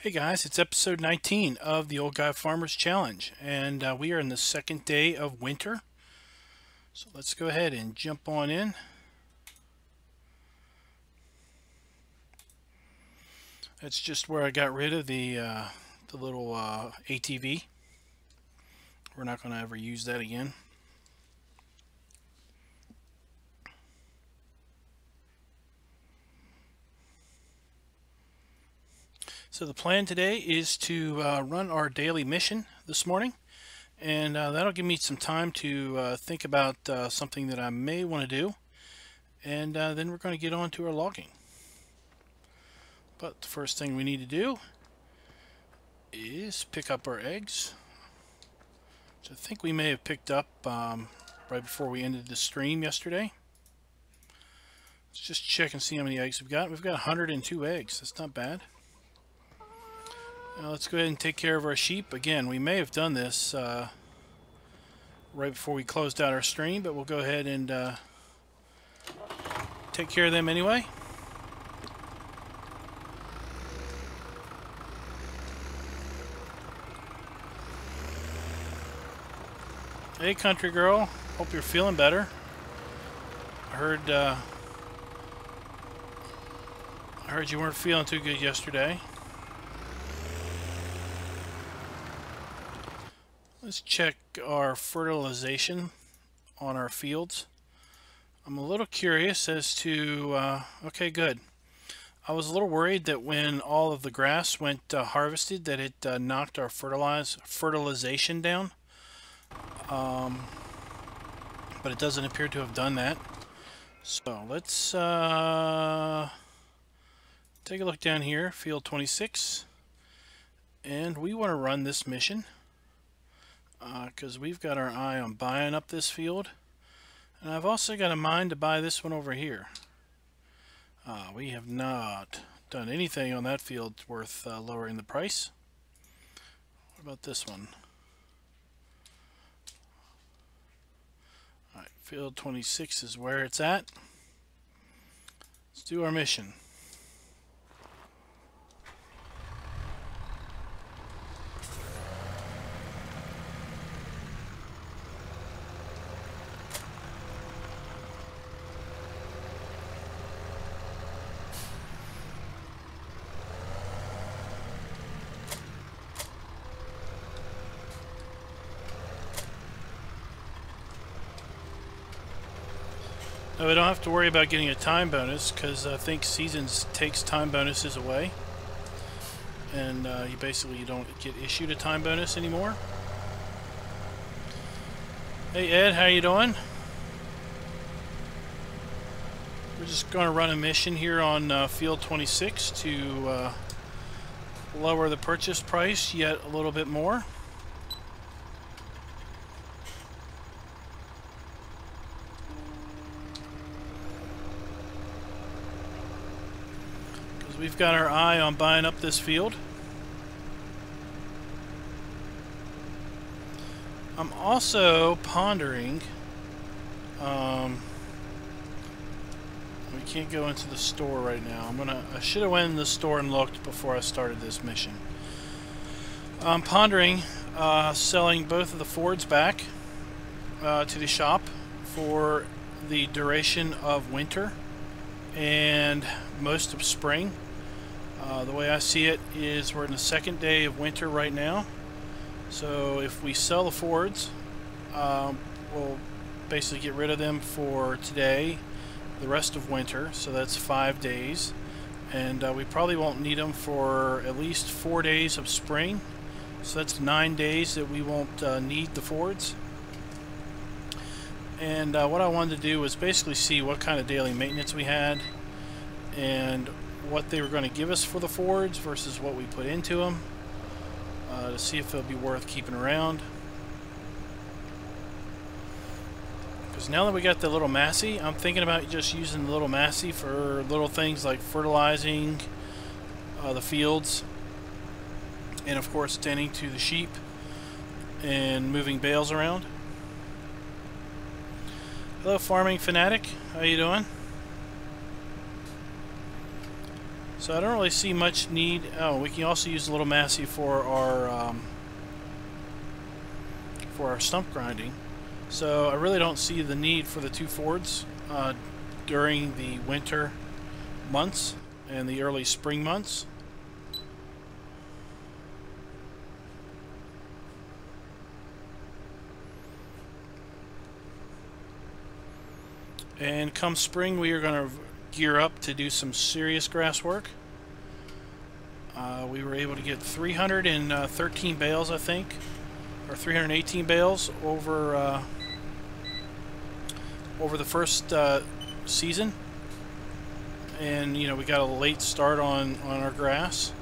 Hey guys, it's episode 19 of the Old Guy Farmers Challenge, and we are in the second day of winter. So let's go ahead and jump on in. That's just where I got rid of the little ATV. We're not going to ever use that again. So the plan today is to run our daily mission this morning, and that'll give me some time to think about something that I may want to do, and then we're going to get on to our logging. But the first thing we need to do is pick up our eggs, which I think we may have picked up right before we ended the stream yesterday. Let's just check and see how many eggs we've got. We've got 102 eggs. That's not bad. Now let's go ahead and take care of our sheep. Again, we may have done this right before we closed out our stream, but we'll go ahead and take care of them anyway. Hey country girl, hope you're feeling better. I heard you weren't feeling too good yesterday. Let's check our fertilization on our fields. I'm a little curious as to, okay, good. I was a little worried that when all of the grass went harvested that it knocked our fertilization down. But it doesn't appear to have done that. So let's take a look down here, field 26. And we want to run this mission. Because we've got our eye on buying up this field, and I've also got a mind to buy this one over here. We have not done anything on that field worth lowering the price. What about this one? Alright, field 26 is where it's at. Let's do our mission. Now we don't have to worry about getting a time bonus because I think Seasons takes time bonuses away, and you don't get issued a time bonus anymore. Hey Ed, how you doing? We're just going to run a mission here on field 26 to lower the purchase price yet a little bit more. We've got our eye on buying up this field. I'm also pondering, we can't go into the store right now. I should have went in the store and looked before I started this mission. I'm pondering selling both of the Fords back to the shop for the duration of winter and most of spring. The way I see it is we're in the second day of winter right now, so if we sell the Fords, we'll basically get rid of them for today, the rest of winter, so that's 5 days, and we probably won't need them for at least 4 days of spring, so that's 9 days that we won't need the Fords. And what I wanted to do was basically see what kind of daily maintenance we had and what they were going to give us for the Fords versus what we put into them, to see if it'll be worth keeping around. Because now that we got the little Massey, I'm thinking about just using the little Massey for little things like fertilizing the fields, and of course tending to the sheep and moving bales around. Hello Farming Fanatic, how you doing? So I don't really see much need. Oh, we can also use a little Massey for our stump grinding. So I really don't see the need for the 2 Fords during the winter months and the early spring months. And come spring, we are going to gear up to do some serious grass work. We were able to get 313 bales, I think, or 318 bales over the first season. And you know, we got a late start on our grass,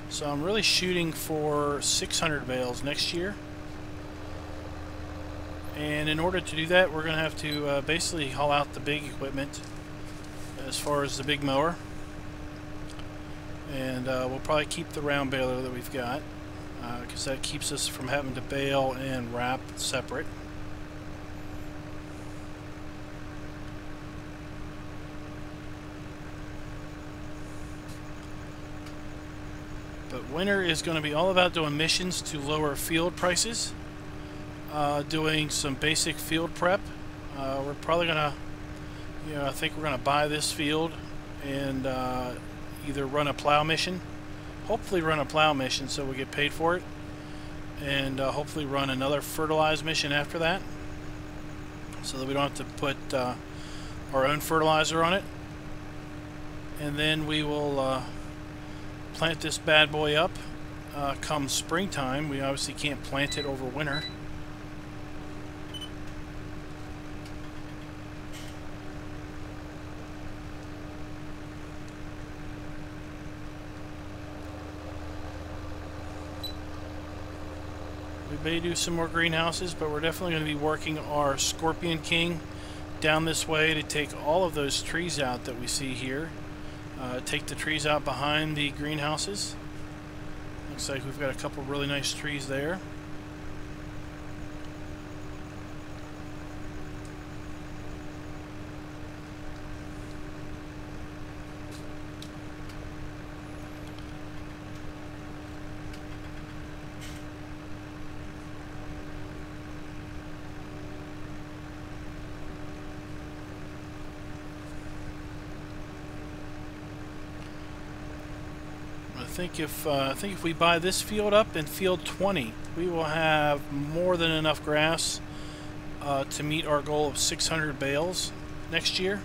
so I'm really shooting for 600 bales next year. And in order to do that, we're going to have to basically haul out the big equipment as far as the big mower. And we'll probably keep the round baler that we've got, because that keeps us from having to bale and wrap separate. But winter is going to be all about doing missions to lower field prices. Doing some basic field prep. We're probably gonna, you know, I think we're gonna buy this field and either run a plow mission, hopefully run a plow mission so we get paid for it, and hopefully run another fertilize mission after that, so that we don't have to put our own fertilizer on it. And then we will plant this bad boy up come springtime. We obviously can't plant it over winter. We may do some more greenhouses, but we're definitely going to be working our Scorpion King down this way to take all of those trees out that we see here. Take the trees out behind the greenhouses. Looks like we've got a couple really nice trees there. I think if we buy this field up in field 20, we will have more than enough grass to meet our goal of 600 bales next year.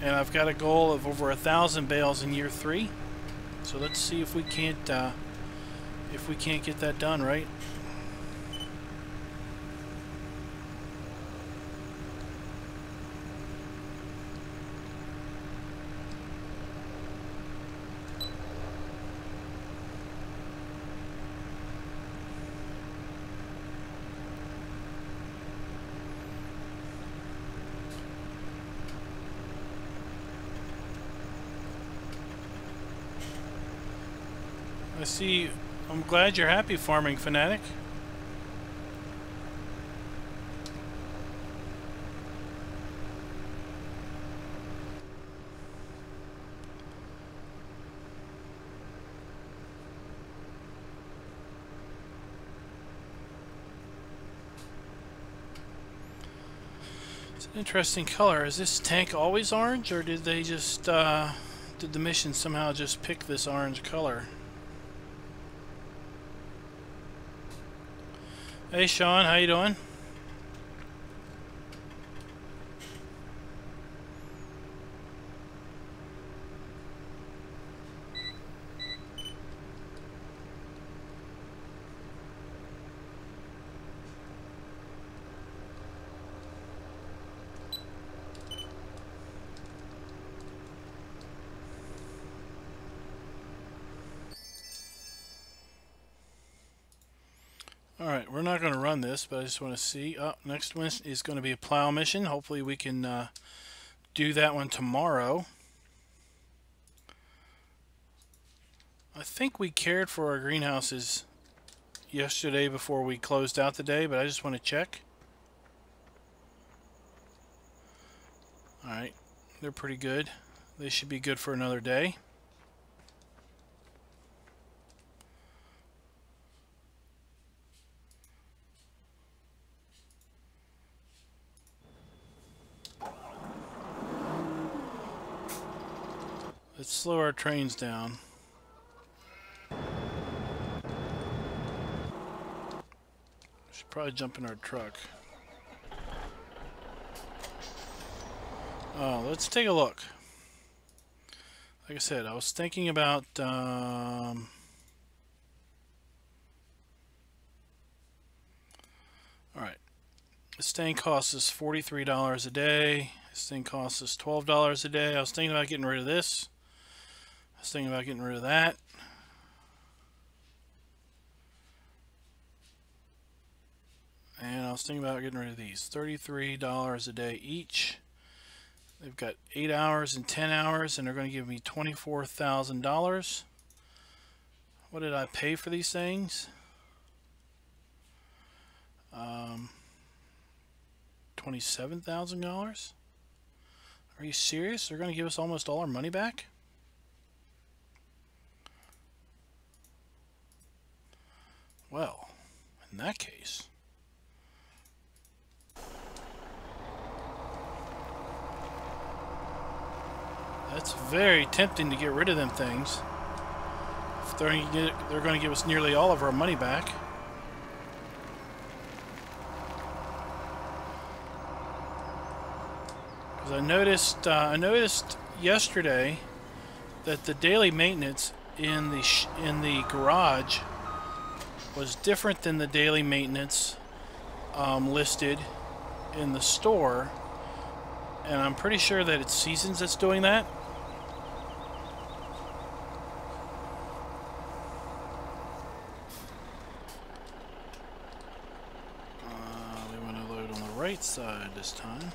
And I've got a goal of over 1,000 bales in year 3. So let's see if we can't get that done, right? I see. I'm glad you're happy, Farming Fanatic. It's an interesting color. Is this tank always orange, or did they just did the mission somehow just pick this orange color? Hey Sean, how you doing? Alright, we're not going to run this, but I just want to see. Next one is going to be a plow mission. Hopefully we can do that one tomorrow. I think we cared for our greenhouses yesterday before we closed out the day, but I just want to check. Alright, they're pretty good. They should be good for another day. Let's slow our trains down. Should probably jump in our truck. Let's take a look. Like I said, I was thinking about alright. This thing costs us $43 a day. This thing costs us $12 a day. I was thinking about getting rid of this. I was thinking about getting rid of that. And I was thinking about getting rid of these. $33 a day each. They've got 8 hours and 10 hours, and they're going to give me $24,000. What did I pay for these things? $27,000? Are you serious? They're going to give us almost all our money back? Well, in that case... That's very tempting to get rid of them things. If they're going to give us nearly all of our money back. Because I noticed yesterday that the daily maintenance in the garage was different than the daily maintenance listed in the store, and I'm pretty sure that it's Seasons that's doing that. We want to load on the right side this time.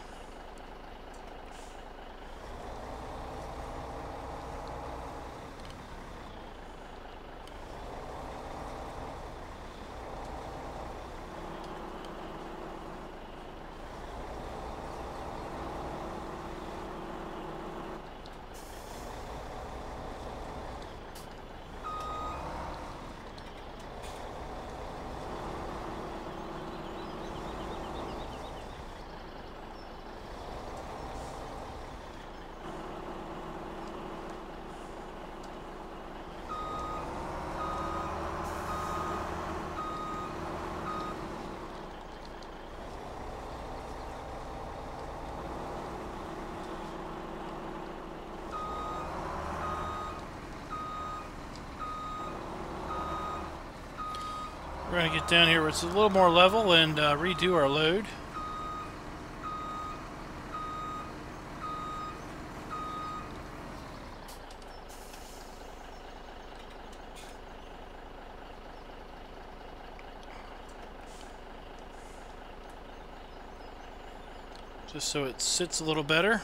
We're going to get down here where it's a little more level and redo our load. Just so it sits a little better.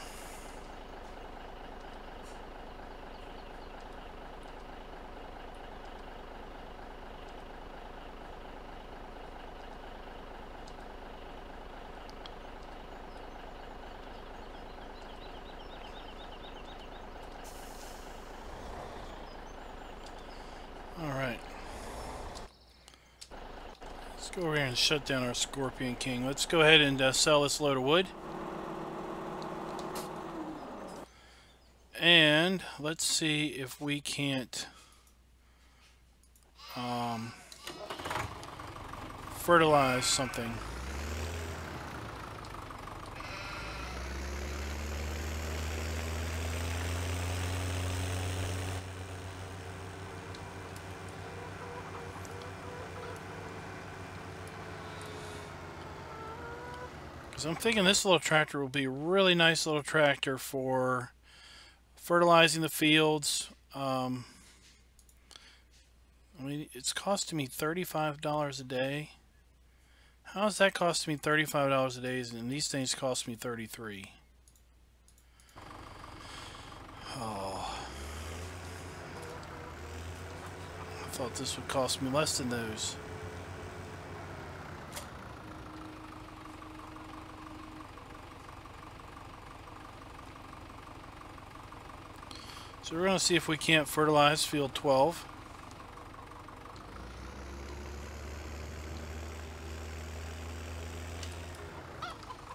Alright. Let's go over here and shut down our Scorpion King. Let's go ahead and sell this load of wood. And let's see if we can't fertilize something. Because I'm thinking this little tractor will be a really nice little tractor for fertilizing the fields. I mean, it's costing me $35 a day. How is that costing me $35 a day and these things cost me $33? Oh. I thought this would cost me less than those. So we're going to see if we can't fertilize field 12.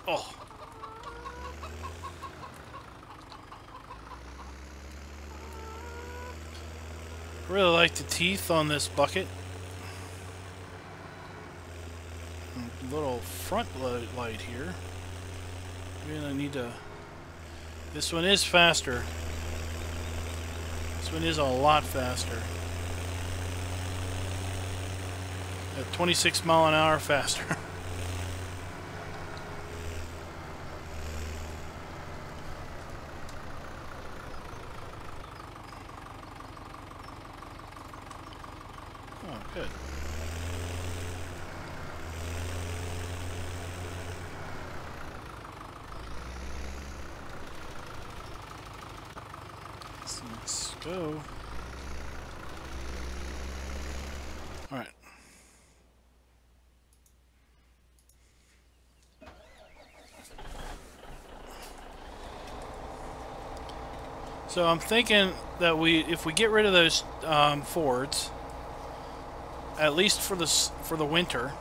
Oh. really like the teeth on this bucket. Little front light here. We're gonna need to. This one is faster. This one is a lot faster. At 26 mile an hour faster. Oh, good. Let's go. All right. So I'm thinking that if we get rid of those Fords, at least for the winter,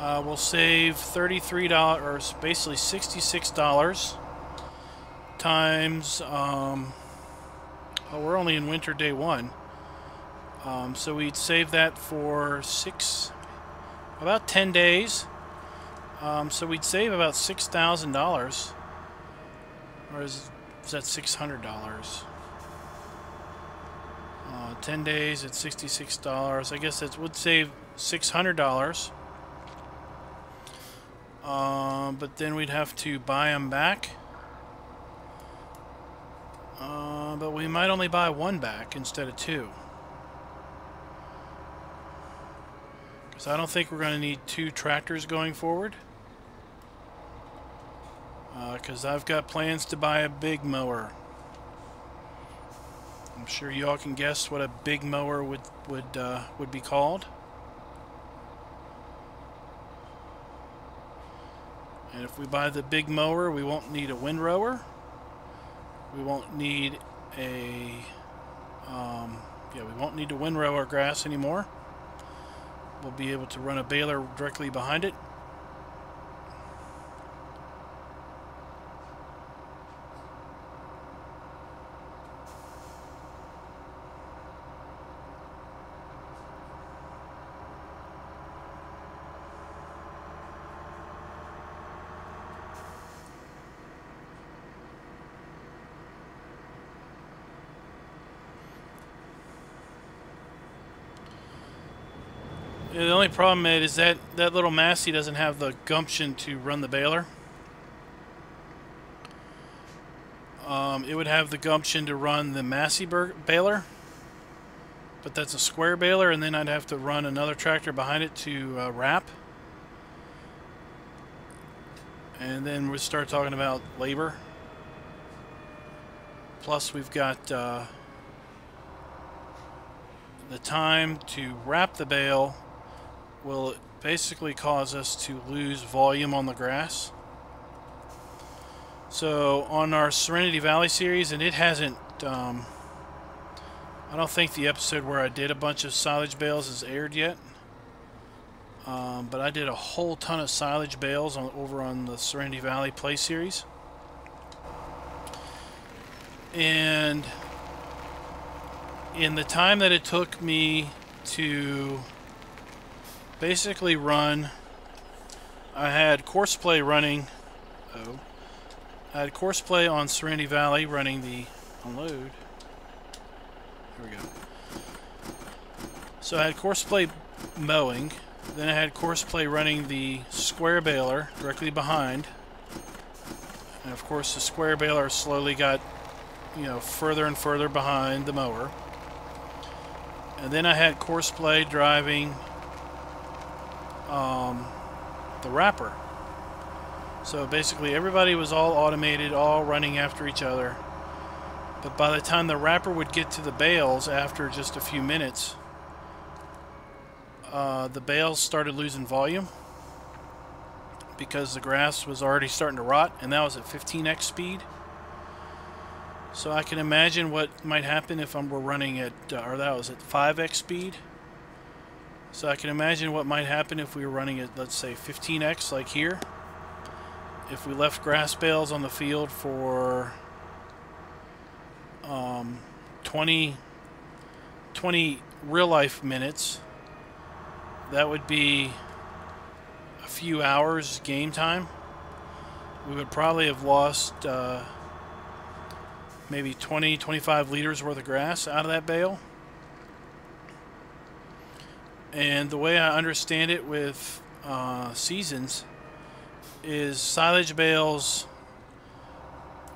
we'll save $33, basically $66 times. We're only in winter day 1, so we'd save that for about 10 days. So we'd save about $6,000, or is that $600? 10 days at $66. I guess that would save $600. But then we'd have to buy them back. But we might only buy one back instead of two. Because I don't think we're going to need 2 tractors going forward. Because I've got plans to buy a big mower. I'm sure y'all can guess what a big mower would be called. And if we buy the big mower, we won't need a windrower. We won't need we won't need to windrow our grass anymore. We'll be able to run a baler directly behind it. Yeah, the only problem is that little Massey doesn't have the gumption to run the baler. It would have the gumption to run the Massey baler, but that's a square baler, and then I'd have to run another tractor behind it to wrap. And then we start talking about labor. Plus we've got the time to wrap the bale will basically cause us to lose volume on the grass. So on our Serenity Valley series, and it hasn't, I don't think the episode where I did a bunch of silage bales has aired yet. But I did a whole ton of silage bales over on the Serenity Valley Play series. And in the time that it took me to basically run, I had Courseplay running. I had Courseplay on Serenity Valley running the unload. Here we go. So I had Courseplay mowing. Then I had Courseplay running the square baler directly behind. And of course the square baler slowly got, further and further behind the mower. And then I had Courseplay driving the wrapper. So basically everybody was all automated, all running after each other. But by the time the wrapper would get to the bales after just a few minutes, the bales started losing volume because the grass was already starting to rot, and that was at 15x speed. So I can imagine what might happen if we're running at, or that was at 5x speed. So I can imagine what might happen if we were running at, let's say, 15x, like here. If we left grass bales on the field for 20 20 real-life minutes, that would be a few hours game time. We would probably have lost maybe 20-25 liters worth of grass out of that bale. And the way I understand it with seasons is silage bales,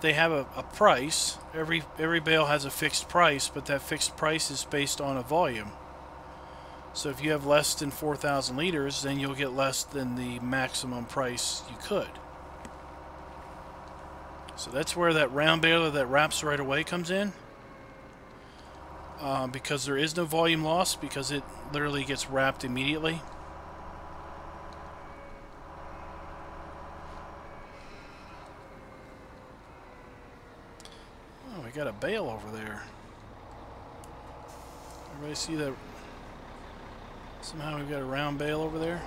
they have a price. Every bale has a fixed price, but that fixed price is based on a volume. So if you have less than 4,000 liters, then you'll get less than the maximum price you could. So that's where that round baler that wraps right away comes in. Because there is no volume loss, because it literally gets wrapped immediately. Oh, we got a bale over there. Everybody see that? Somehow we've got a round bale over there.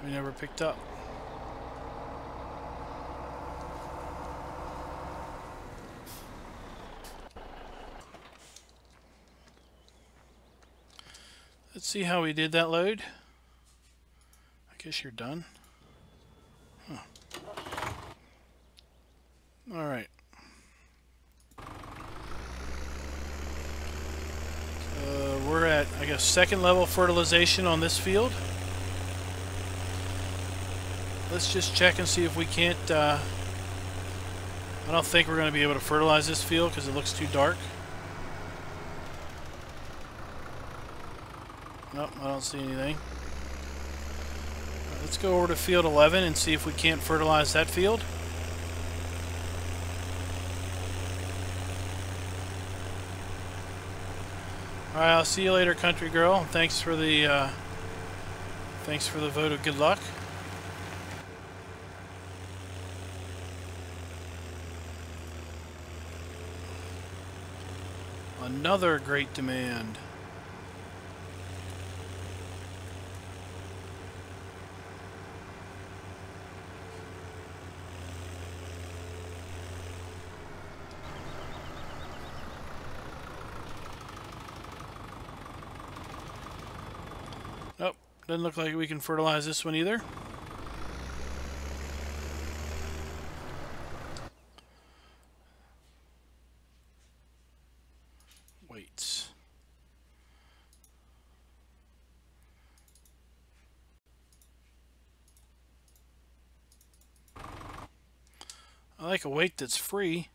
We never picked up. Let's see how we did that load. I guess you're done. Huh. All right. We're at, I guess, second level fertilization on this field. Let's just check and see if we can't... I don't think we're going to be able to fertilize this field because it looks too dark. Nope, I don't see anything. Let's go over to field 11 and see if we can't fertilize that field. Alright, I'll see you later, country girl. Thanks for the vote of good luck. Another great demand. Nope, doesn't look like we can fertilize this one either. Weights. I like a weight that's free.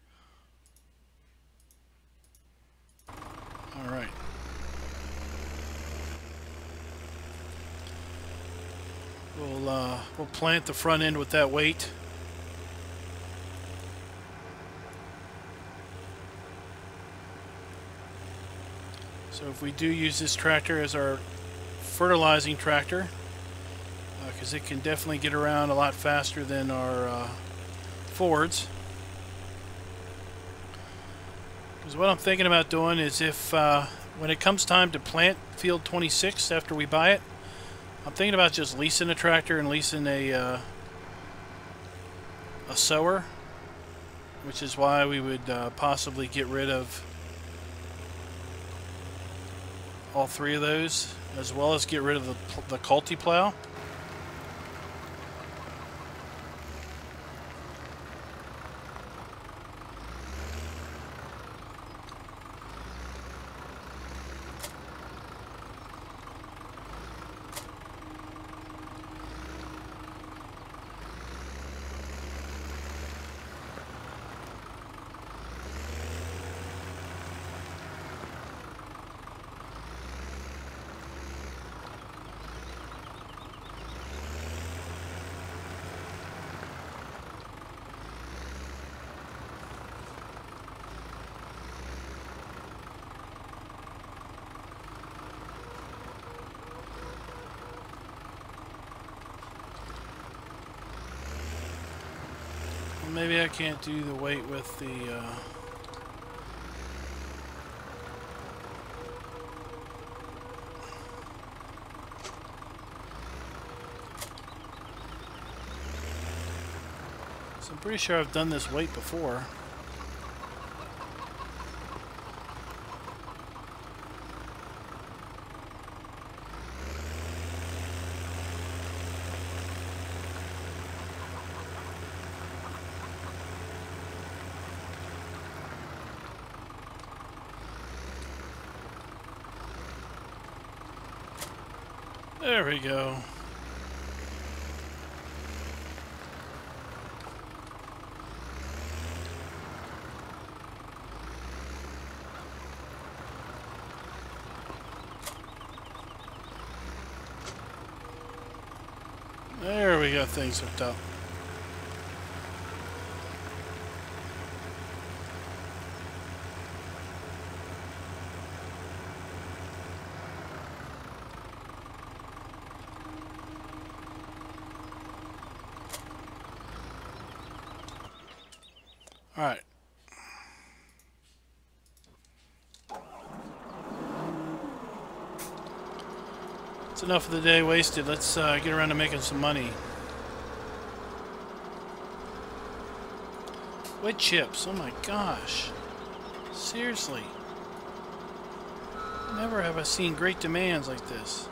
All right. We'll plant the front end with that weight. So if we do use this tractor as our fertilizing tractor, because it can definitely get around a lot faster than our Fords. Because what I'm thinking about doing is if when it comes time to plant field 26 after we buy it, I'm thinking about just leasing a tractor and leasing a sower, which is why we would possibly get rid of all three of those, as well as get rid of the culti plow. Maybe I can't do the weight with the so I'm pretty sure I've done this weight before. There we go. There we got things hooked up. All right. It's enough of the day wasted. Let's get around to making some money. Wood chips. Oh my gosh. Seriously. Never have I seen great demands like this.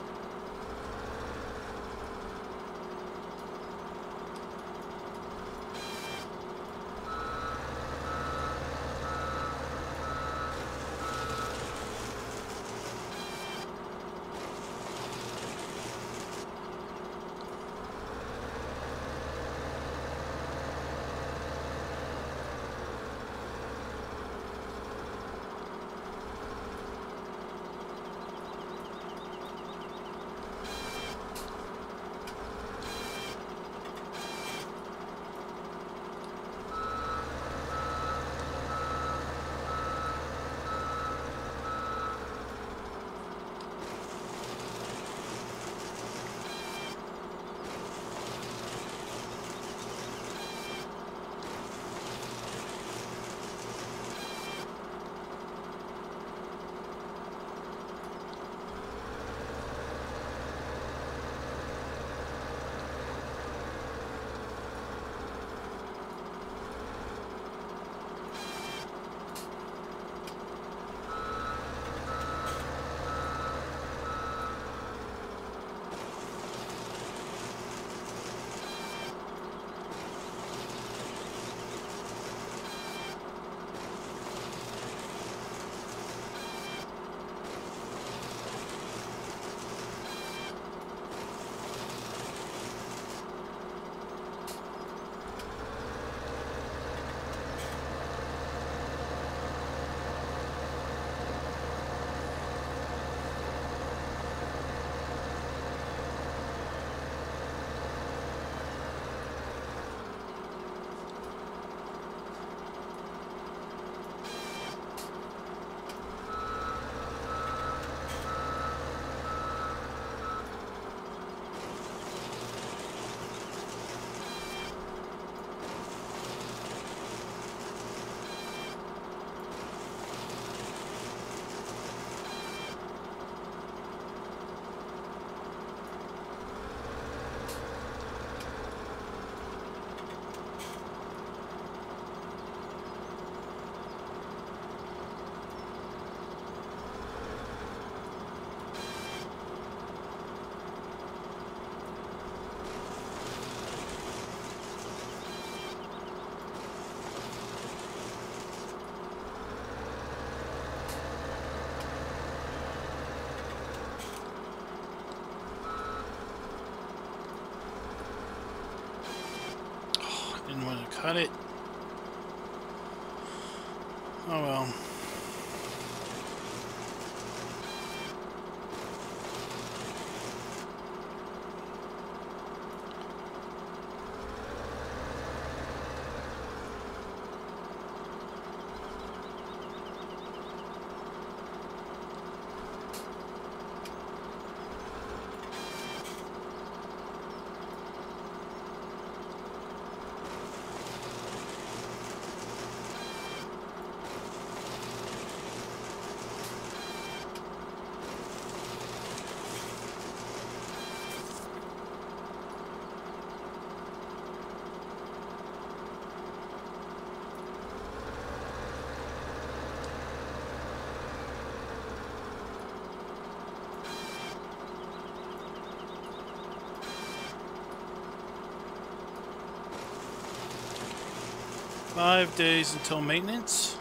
Didn't want to cut it. Oh well. Five days until maintenance.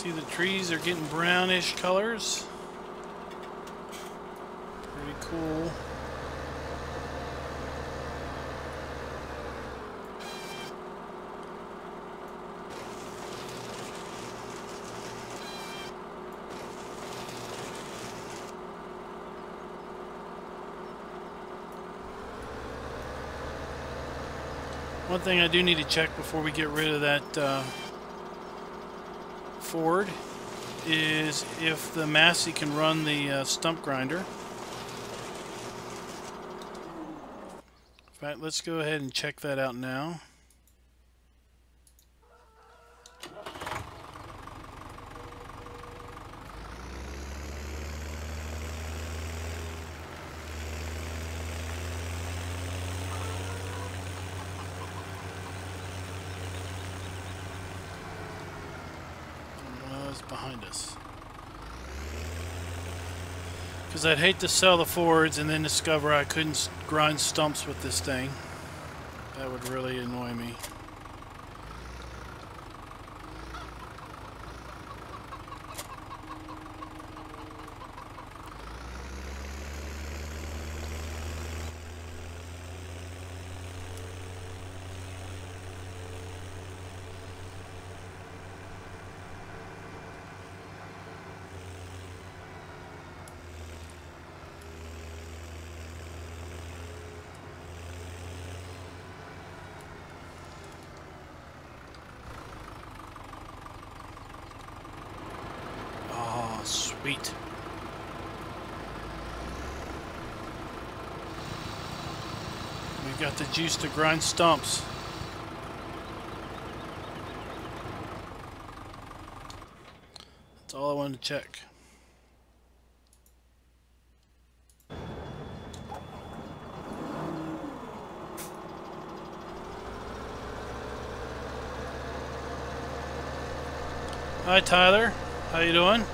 See, the trees are getting brownish colors. Pretty cool. One thing I do need to check before we get rid of that Ford is if the Massey can run the stump grinder. In fact, let's go ahead and check that out now. Behind us, because I'd hate to sell the Fords and then discover I couldn't grind stumps with this thing. That would really annoy me. Sweet. We've got the juice to grind stumps. That's all I wanted to check. Hi Tyler, how you doing?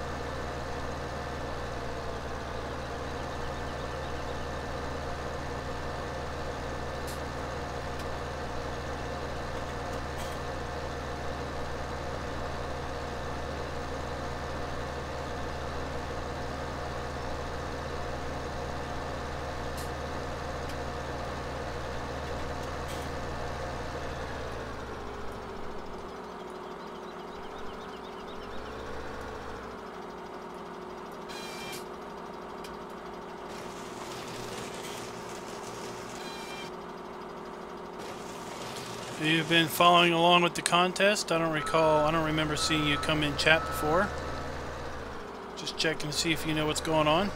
You've been following along with the contest. I don't remember seeing you come in chat before. Just checking to see if you know what's going on.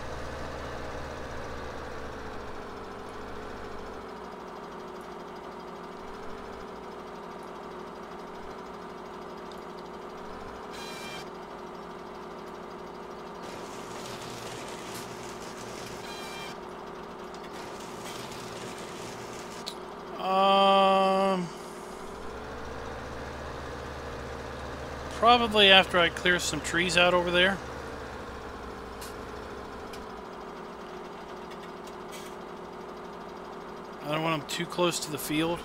Probably after I clear some trees out over there. I don't want them too close to the field.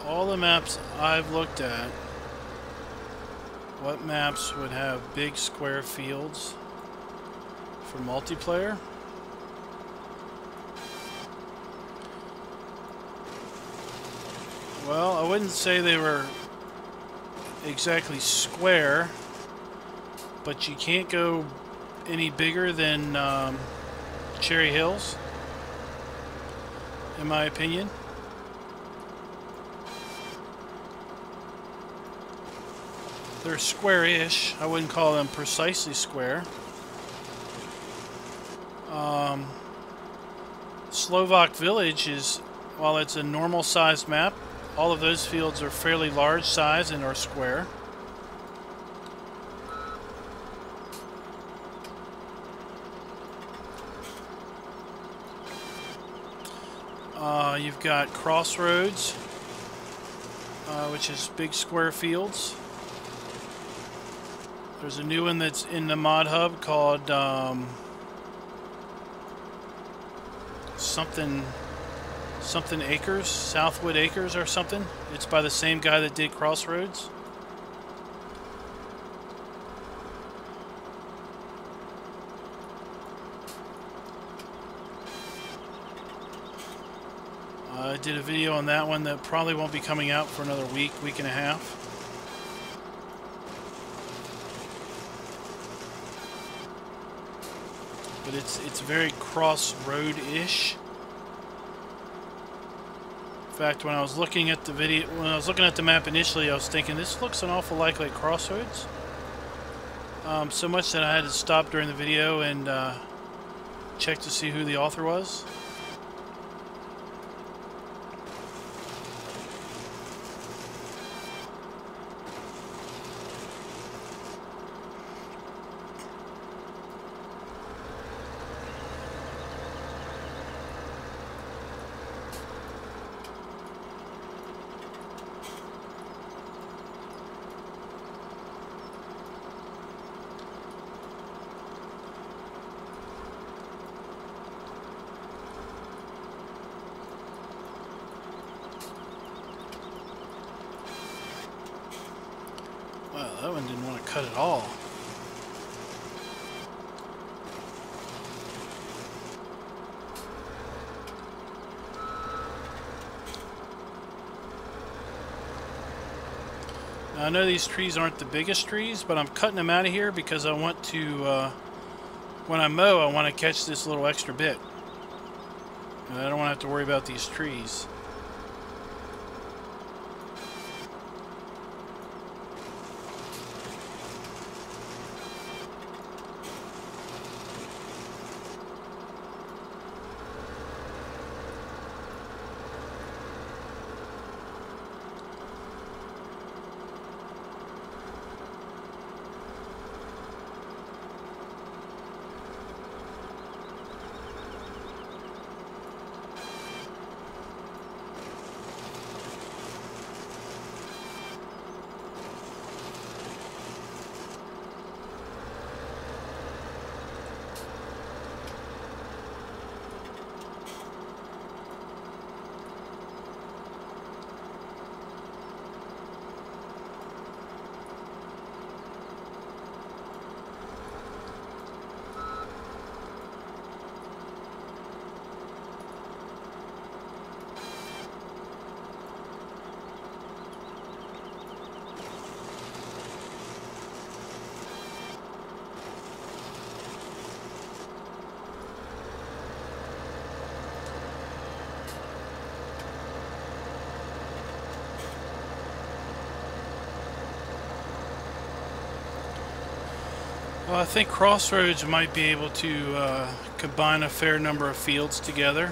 All the maps I've looked at, what maps would have big square fields for multiplayer? Well, I wouldn't say they were exactly square, but you can't go any bigger than Cherry Hills, in my opinion. They're square-ish. I wouldn't call them precisely square. Slovak Village is, while it's a normal-sized map, all of those fields are fairly large size and are square. You've got Crossroads, which is big square fields. There's a new one that's in the mod hub called something Acres, Southwood Acres or something. It's by the same guy that did Crossroads. I did a video on that one that probably won't be coming out for another week and a half. But it's very crossroad-ish. In fact, when I was looking at the map initially, I was thinking this looks an awful lot like Crossroads. So much that I had to stop during the video and check to see who the author was. Wow, that one didn't want to cut at all. Now, I know these trees aren't the biggest trees, but I'm cutting them out of here because I want to, when I mow, I want to catch this little extra bit. And I don't want to have to worry about these trees. Well, I think Crossroads might be able to combine a fair number of fields together.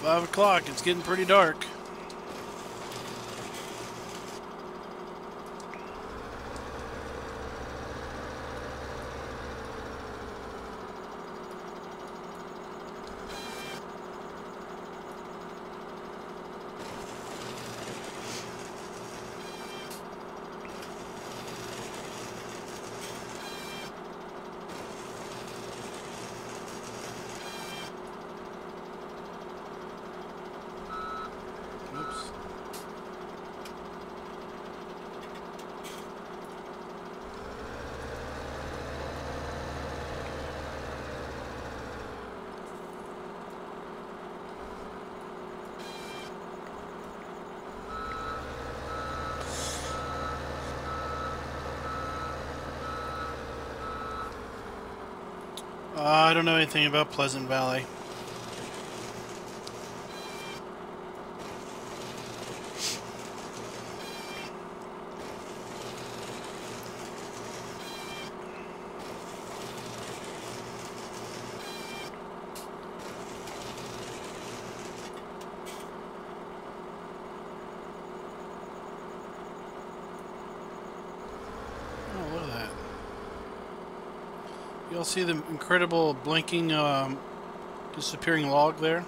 5 o'clock. It's getting pretty dark. I don't know anything about Pleasant Valley. Y'all see the incredible blinking, disappearing log there?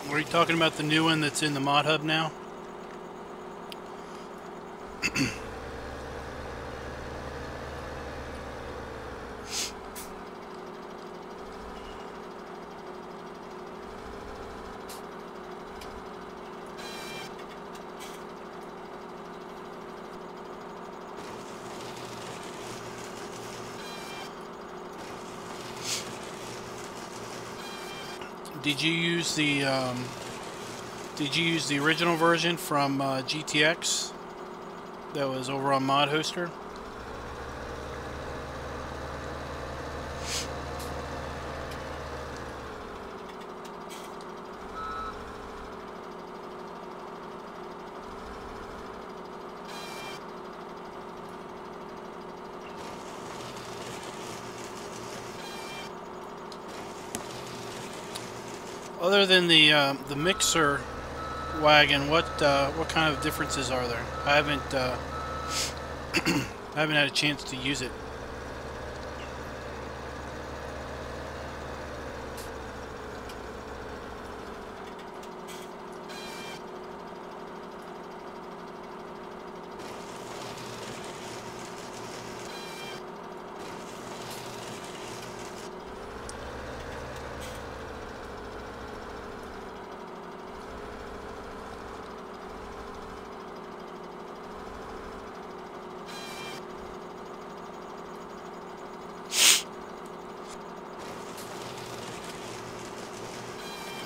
Are you talking about the new one that's in the mod hub now? Did you use the original version from GTX that was over on Mod Hoster? Other than the mixer wagon, what kind of differences are there? I haven't I haven't had a chance to use it.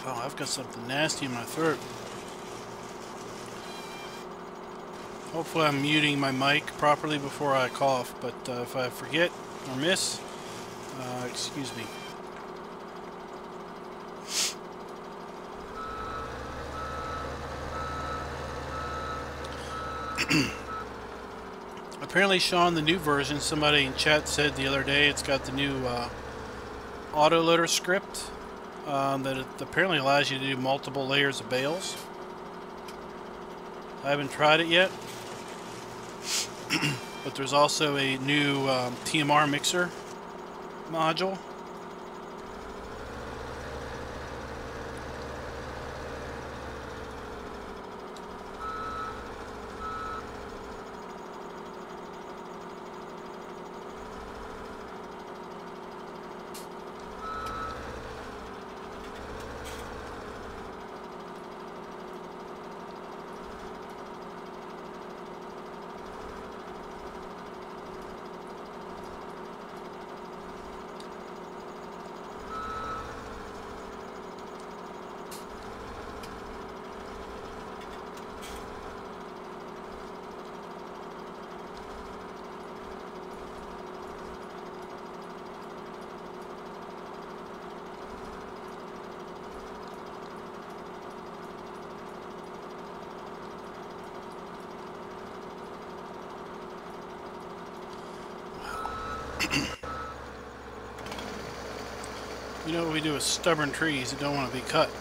Oh, I've got something nasty in my throat. Hopefully I'm muting my mic properly before I cough, but if I forget or miss, excuse me. Apparently, Sean, the new version, somebody in chat said the other day, it's got the new autoloader script that it apparently allows you to do multiple layers of bales. I haven't tried it yet, but there's also a new TMR mixer module. You know what we do with stubborn trees that don't want to be cut?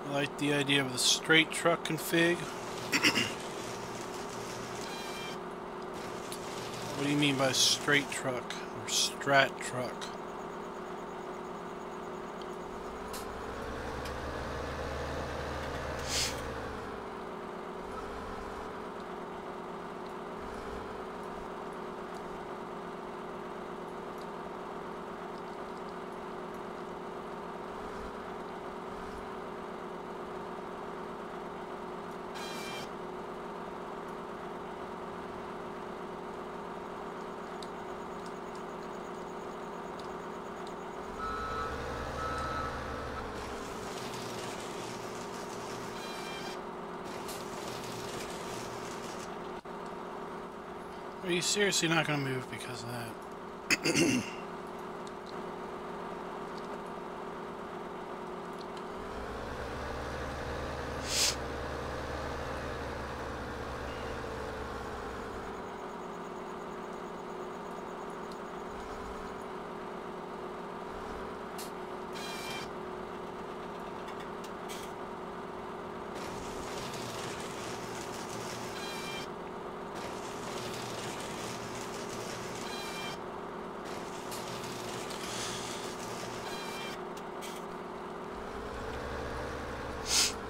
I like the idea of the straight truck config. What do you mean by straight truck or strat truck? Are you seriously not going to move because of that?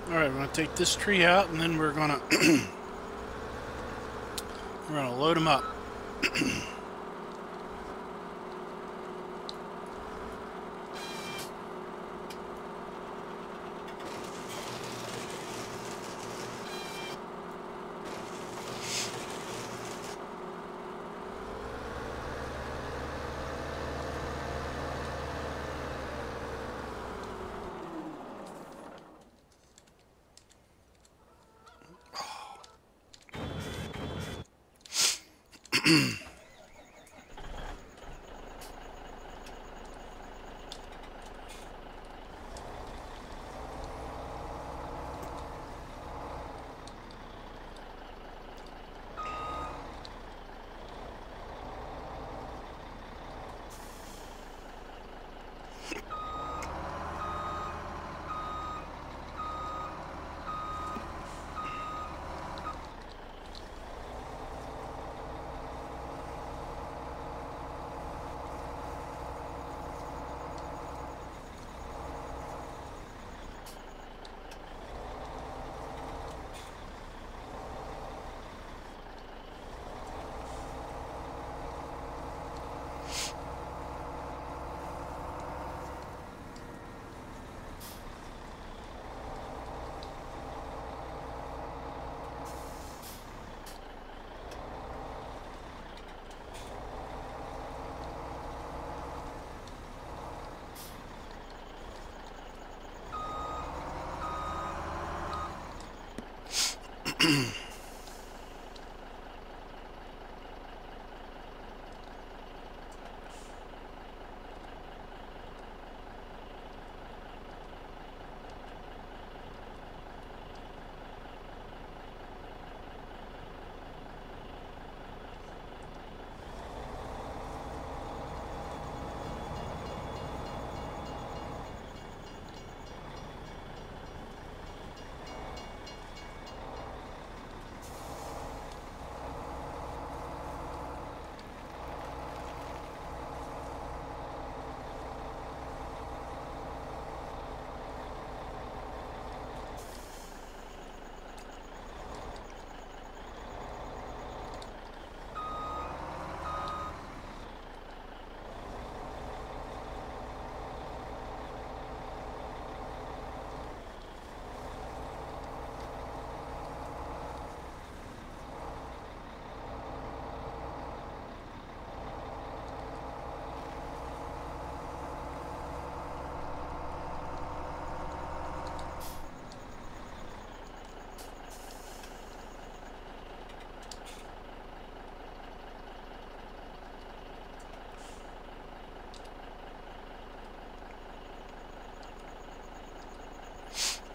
Alright, we're going to take this tree out and then we're going to load them up.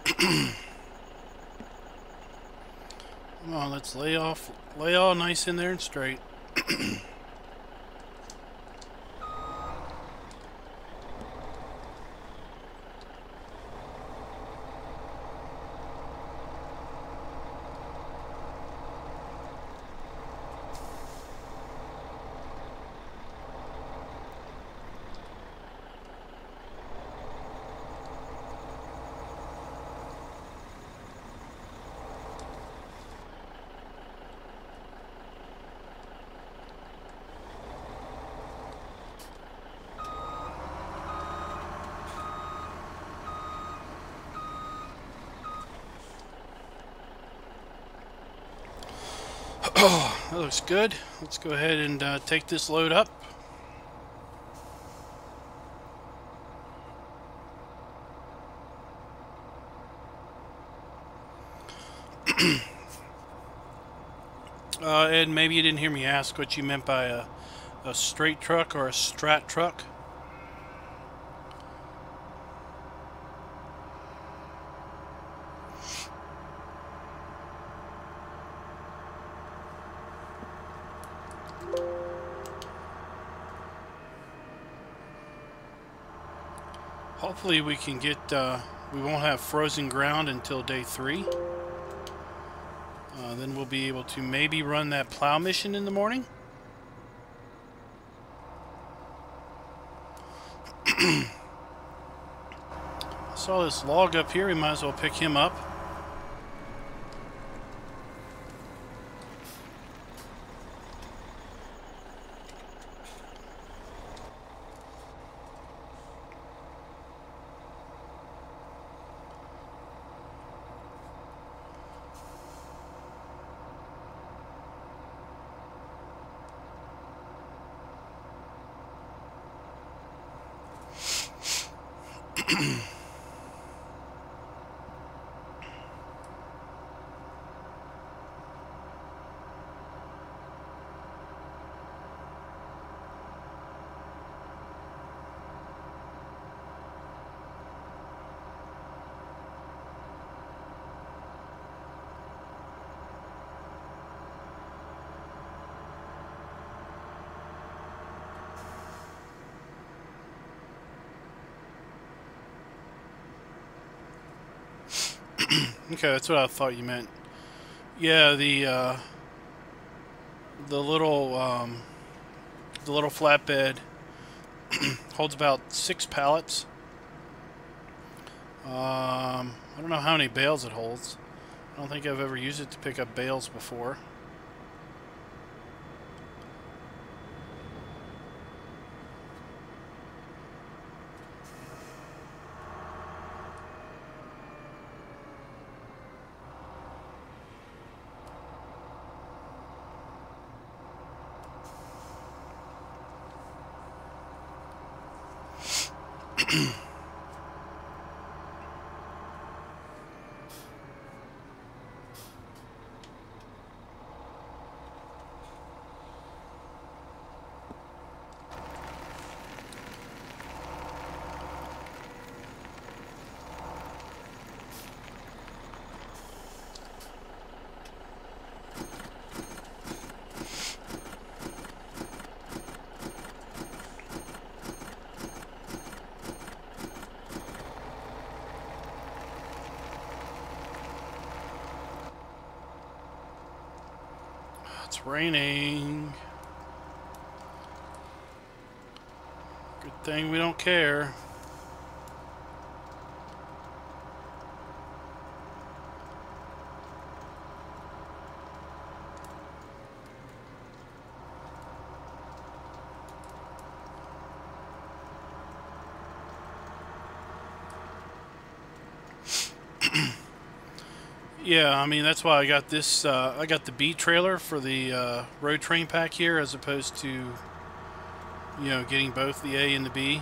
Come on, let's lay all nice in there and straight. Oh, that looks good. Let's go ahead and take this load up. Ed, maybe you didn't hear me ask what you meant by a straight truck or a strat truck. Hopefully we can get, we won't have frozen ground until day 3. Then we'll be able to maybe run that plow mission in the morning. I saw this log up here, we might as well pick him up. Okay, that's what I thought you meant. Yeah, the little flatbed holds about 6 pallets. I don't know how many bales it holds. I don't think I've ever used it to pick up bales before. It's raining. Good thing we don't care. Yeah, I mean, that's why I got this, I got the B trailer for the road train pack here, as opposed to, you know, getting both the A and the B.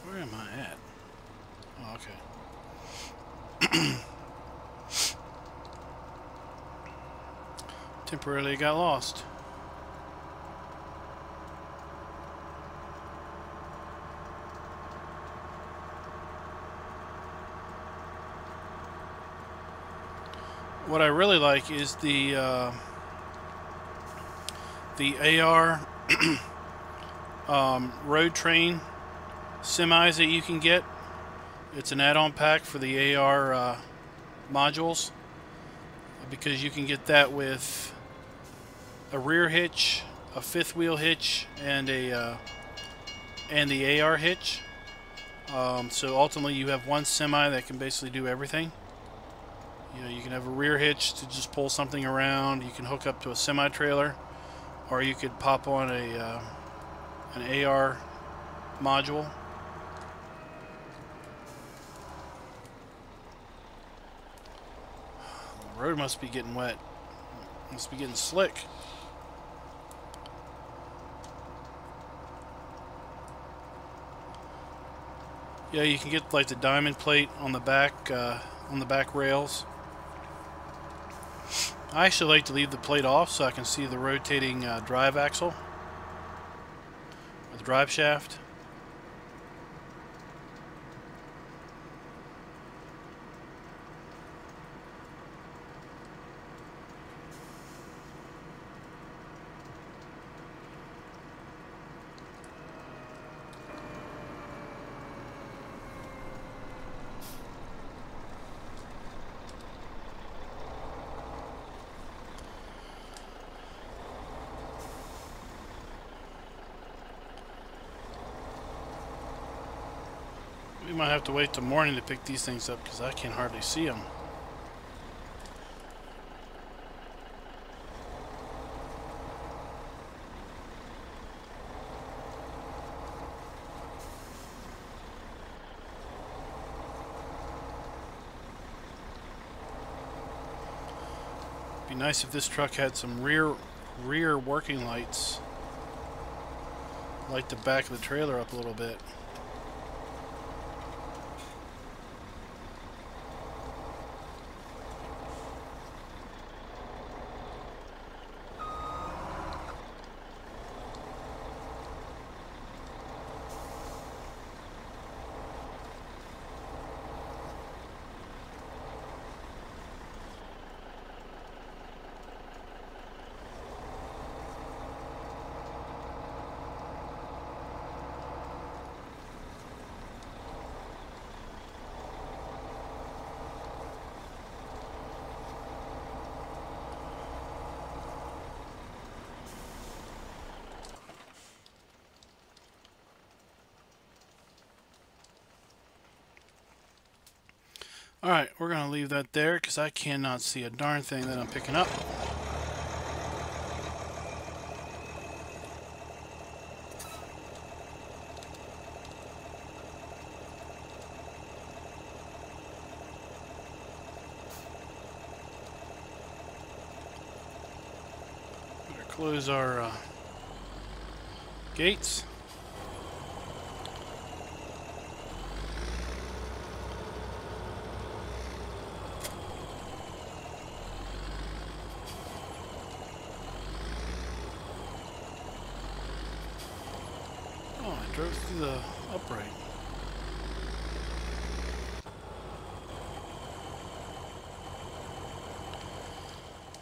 Where am I at? Oh, okay. Temporarily got lost. what I really like is the AR road train semis that you can get. It's an add-on pack for the AR modules, because you can get that with a rear hitch, a fifth wheel hitch, and the AR hitch. So ultimately you have one semi that can basically do everything. You know, you can have a rear hitch to just pull something around. You can hook up to a semi-trailer, or you could pop on an AR module. The road must be getting wet. Must be getting slick. Yeah, you can get like the diamond plate on the back rails. I actually like to leave the plate off so I can see the rotating drive axle, or the drive shaft. We might have to wait till morning to pick these things up because I can hardly see them. It'd be nice if this truck had some rear working lights. Light the back of the trailer up a little bit. Alright, we're going to leave that there because I cannot see a darn thing that I'm picking up. Better close our gates. Drove through the upright.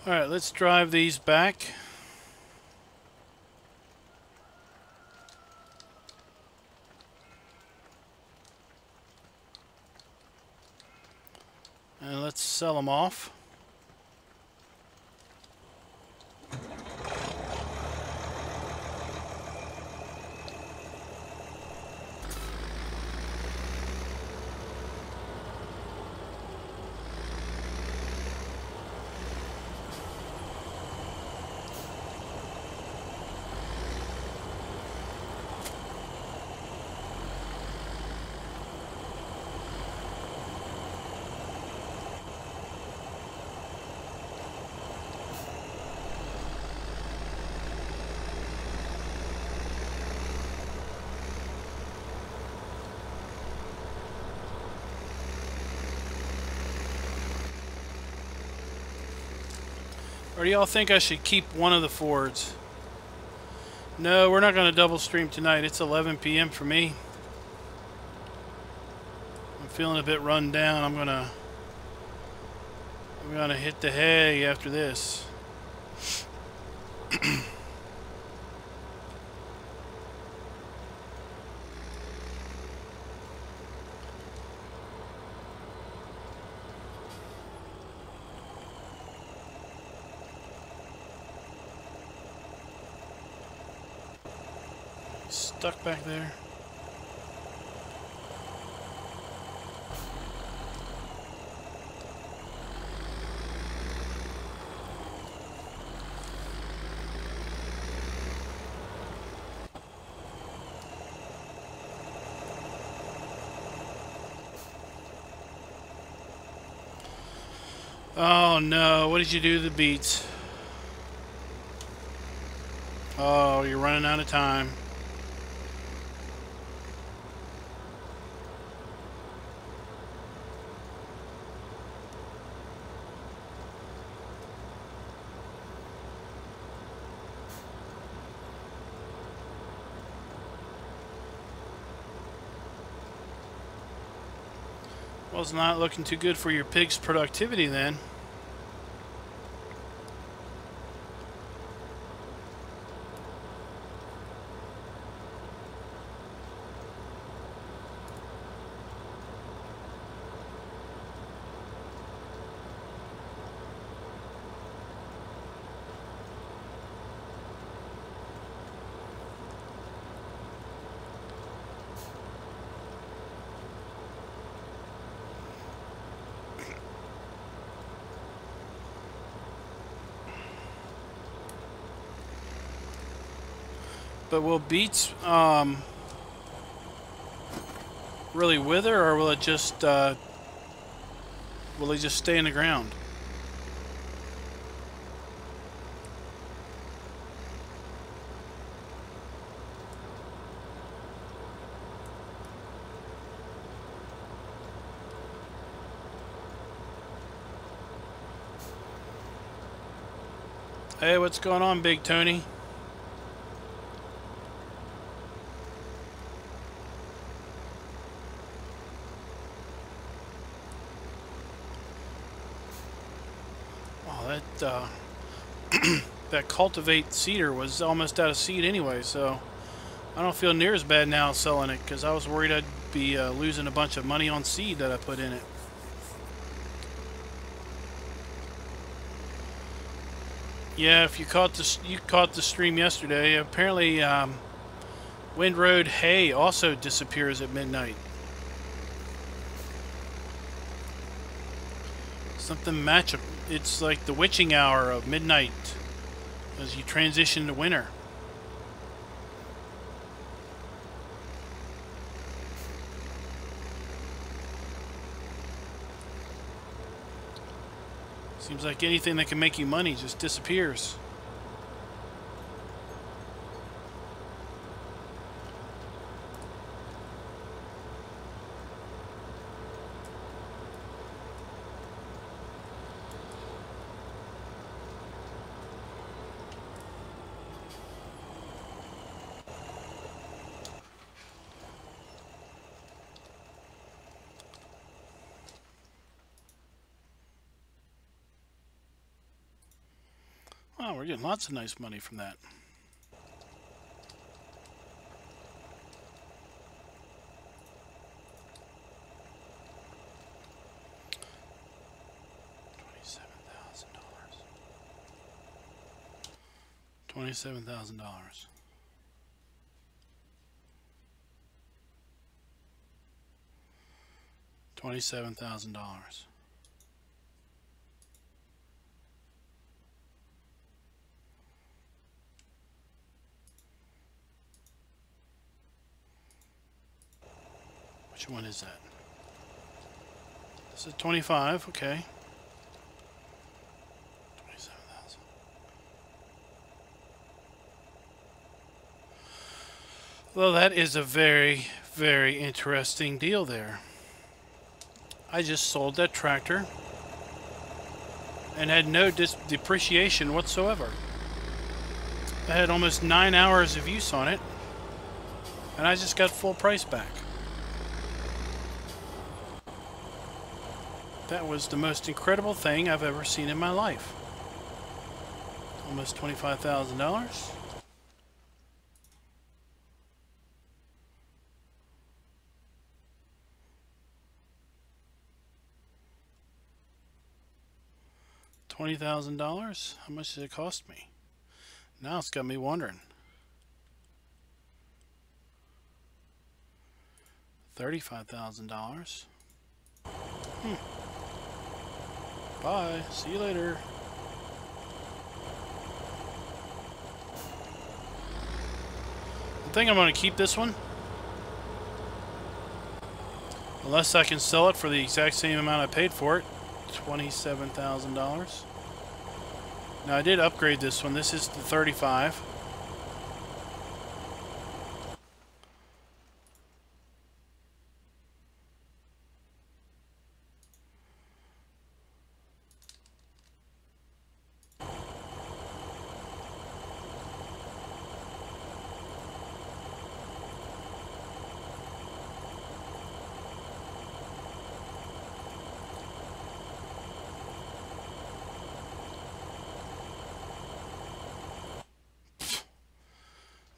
Alright, let's drive these back. And let's sell them off. Or do y'all think I should keep one of the Fords? No, we're not going to double stream tonight. It's 11 p.m. for me. I'm feeling a bit run down. I'm We're gonna hit the hay after this. Stuck back there. Oh no, what did you do to the beets? Oh, you're running out of time. Well, it's not looking too good for your pig's productivity then. But will beets really wither, or will it just will they just stay in the ground? Hey, what's going on, Big Tony? That cultivate cedar was almost out of seed anyway, so I don't feel near as bad now selling it, because I was worried I'd be losing a bunch of money on seed that I put in it. Yeah, if you caught the stream yesterday, apparently Wind Road hay also disappears at midnight. Something magical. It's like the witching hour of midnight as you transition to winter. Seems like anything that can make you money just disappears. Wow, we're getting lots of nice money from that. $27,000. $27,000. Which one is that? This is 25, okay. 27,000. Well, that is a very, very interesting deal there. I just sold that tractor and had no depreciation whatsoever. I had almost 9 hours of use on it, and I just got full price back. That was the most incredible thing I've ever seen in my life. Almost $25,000. $20,000? How much did it cost me? Now it's got me wondering. $35,000. Bye. See you later. I think I'm going to keep this one. Unless I can sell it for the exact same amount I paid for it. $27,000. Now I did upgrade this one. This is the 35.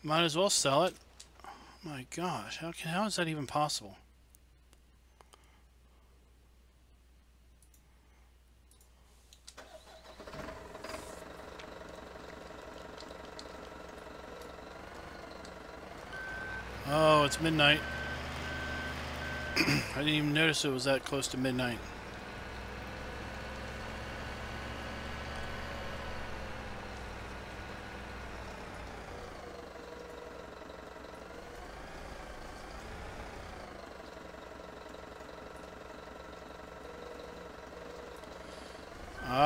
Might as well sell it. My gosh, how is that even possible? Oh, it's midnight. I didn't even notice it was that close to midnight.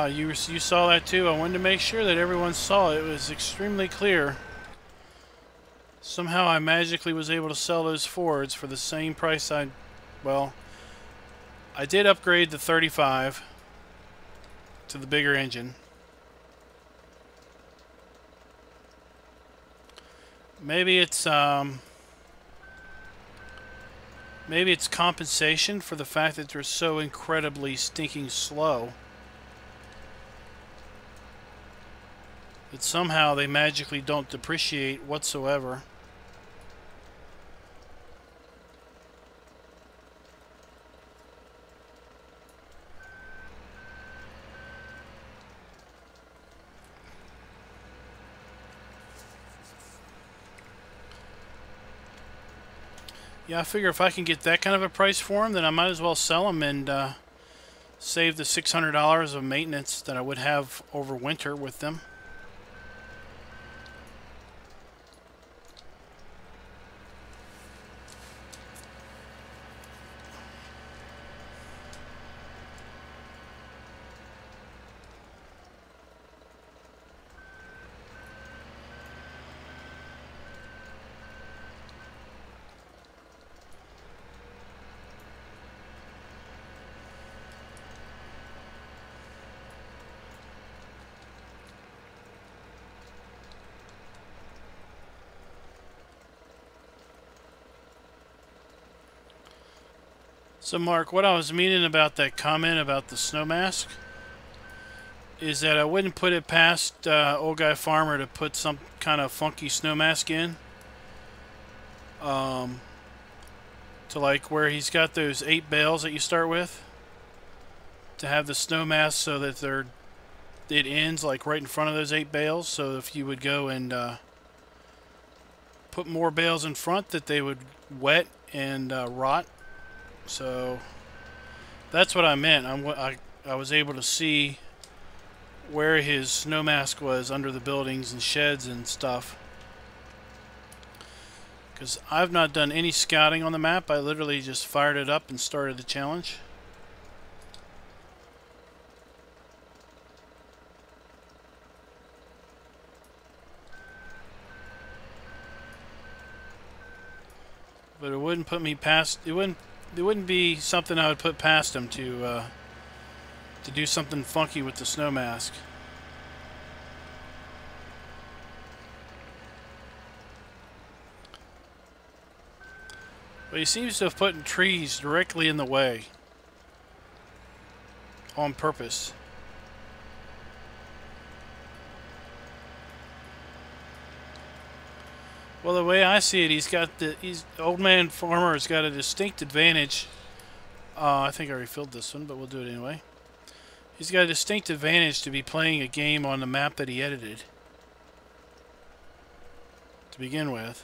You saw that too. I wanted to make sure that everyone saw it. It was extremely clear. Somehow I magically was able to sell those Fords for the same price well, I did upgrade the 35 to the bigger engine. Maybe it's compensation for the fact that they're so incredibly stinking slow. That somehow they magically don't depreciate whatsoever. Yeah, I figure if I can get that kind of a price for them, then I might as well sell them and save the $600 of maintenance that I would have over winter with them. So Mark, what I was meaning about that comment about the snow mask is that I wouldn't put it past old guy Farmer to put some kind of funky snow mask in. To like where he's got those 8 bales that you start with. To have the snow mask so that it ends like right in front of those 8 bales. So if you would go and put more bales in front, that they would wet and rot. So that's what I meant. I was able to see where his snow mask was under the buildings and sheds and stuff. Because I've not done any scouting on the map. I literally just fired it up and started the challenge. But it wouldn't put me past. It wouldn't be something I would put past him to do something funky with the snow mask. But he seems to have put trees directly in the way. on purpose. Well, the way I see it, Old Man Farmer has got a distinct advantage. I think I refilled this one, but we'll do it anyway. He's got a distinct advantage to be playing a game on the map that he edited to begin with.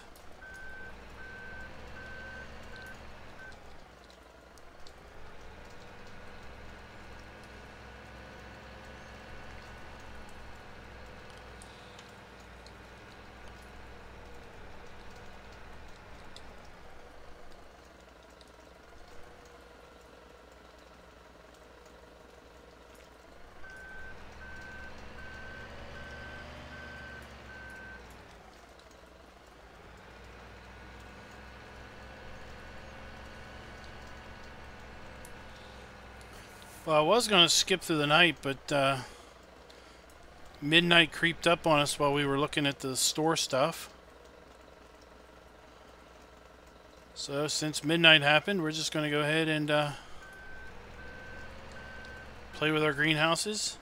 Well, I was going to skip through the night, but midnight creeped up on us while we were looking at the store stuff. So since midnight happened, we're just going to go ahead and play with our greenhouses.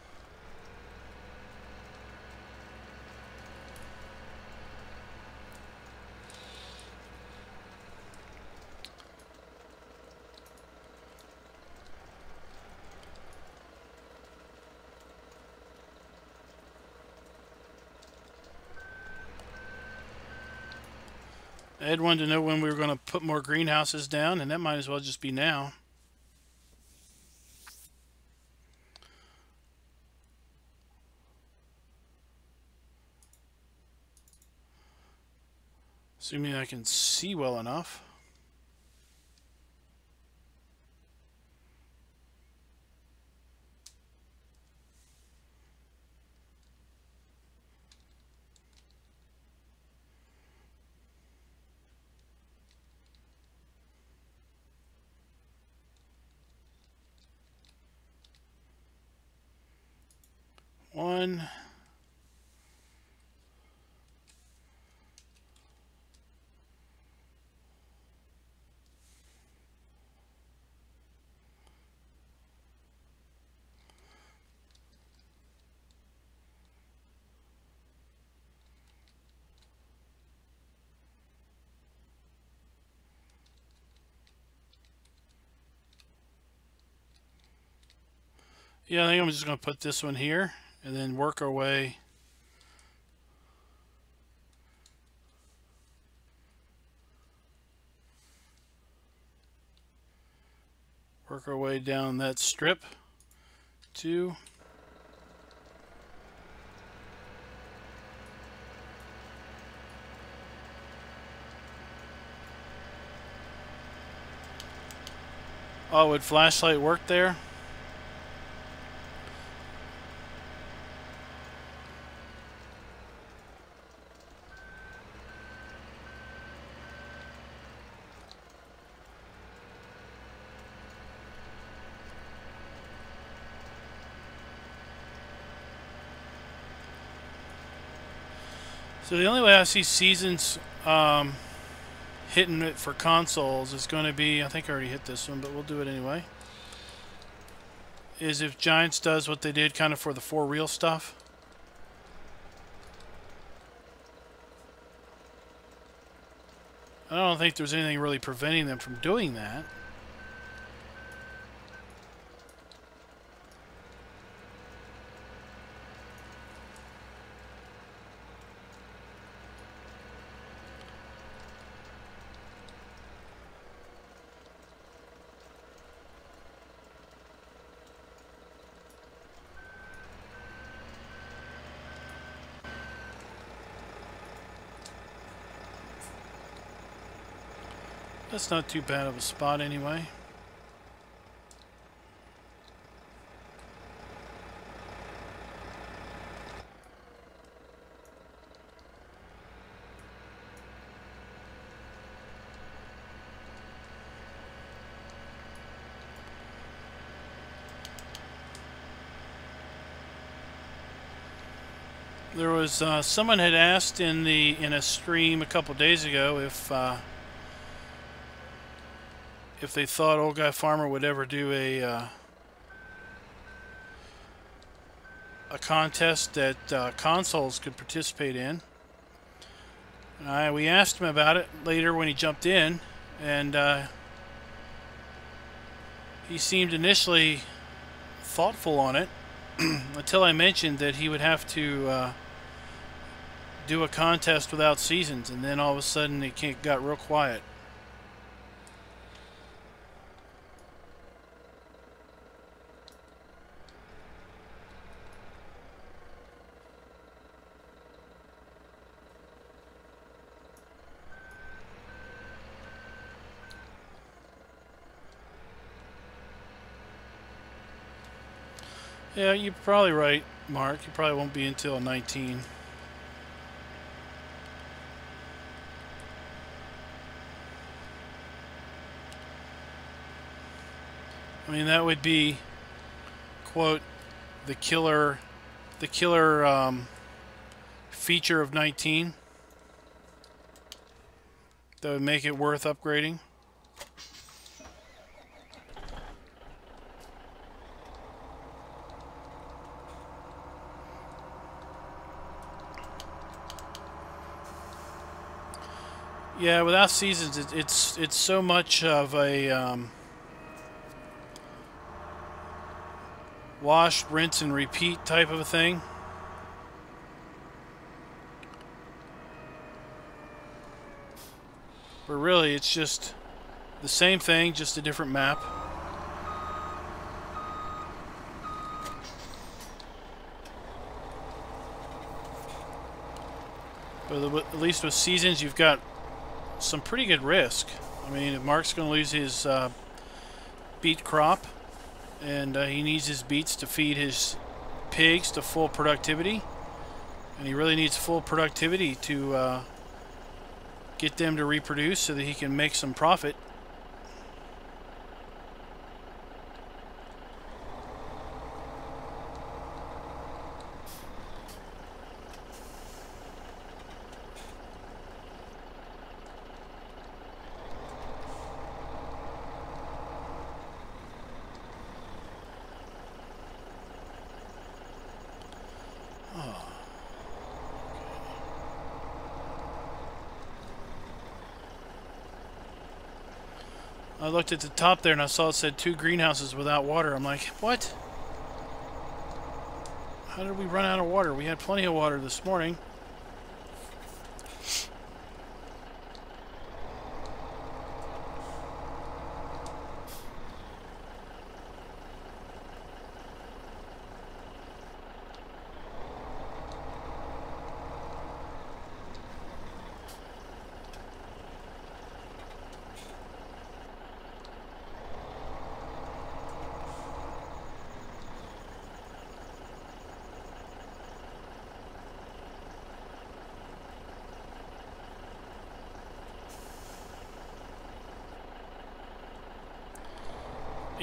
Ed wanted to know when we were going to put more greenhouses down, and that might as well just be now. Assuming I can see well enough. One. Yeah, I think I'm just going to put this one here and then work our way. Work our way down that strip. 2. Oh, would flashlight work there? So the only way I see Seasons hitting it for consoles is going to be, I think I already hit this one, but we'll do it anyway, is if Giants does what they did kind of for the 4-reel stuff. I don't think there's anything really preventing them from doing that. That's not too bad of a spot anyway. There was someone had asked in a stream a couple days ago if they thought Old Guy Farmer would ever do a a contest that consoles could participate in. We asked him about it later when he jumped in, and he seemed initially thoughtful on it until I mentioned that he would have to do a contest without seasons, and then all of a sudden it got real quiet. Yeah, you're probably right, Mark. You probably won't be until 19. I mean, that would be, quote, the killer feature of 19 that would make it worth upgrading. Yeah, without seasons, it's so much of a wash, rinse, and repeat type of a thing. But really, it's just the same thing, just a different map. But at least with seasons, you've got some pretty good risk. I mean, if Mark's going to lose his beet crop, and he needs his beets to feed his pigs to full productivity, and he really needs full productivity to get them to reproduce so that he can make some profit. I looked at the top there and I saw it said 2 greenhouses without water. I'm like, what? How did we run out of water? We had plenty of water this morning.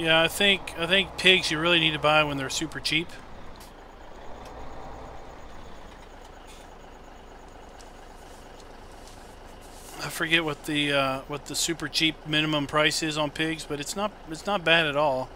Yeah, I think pigs you really need to buy when they're super cheap. I forget what the super cheap minimum price is on pigs, but it's not bad at all.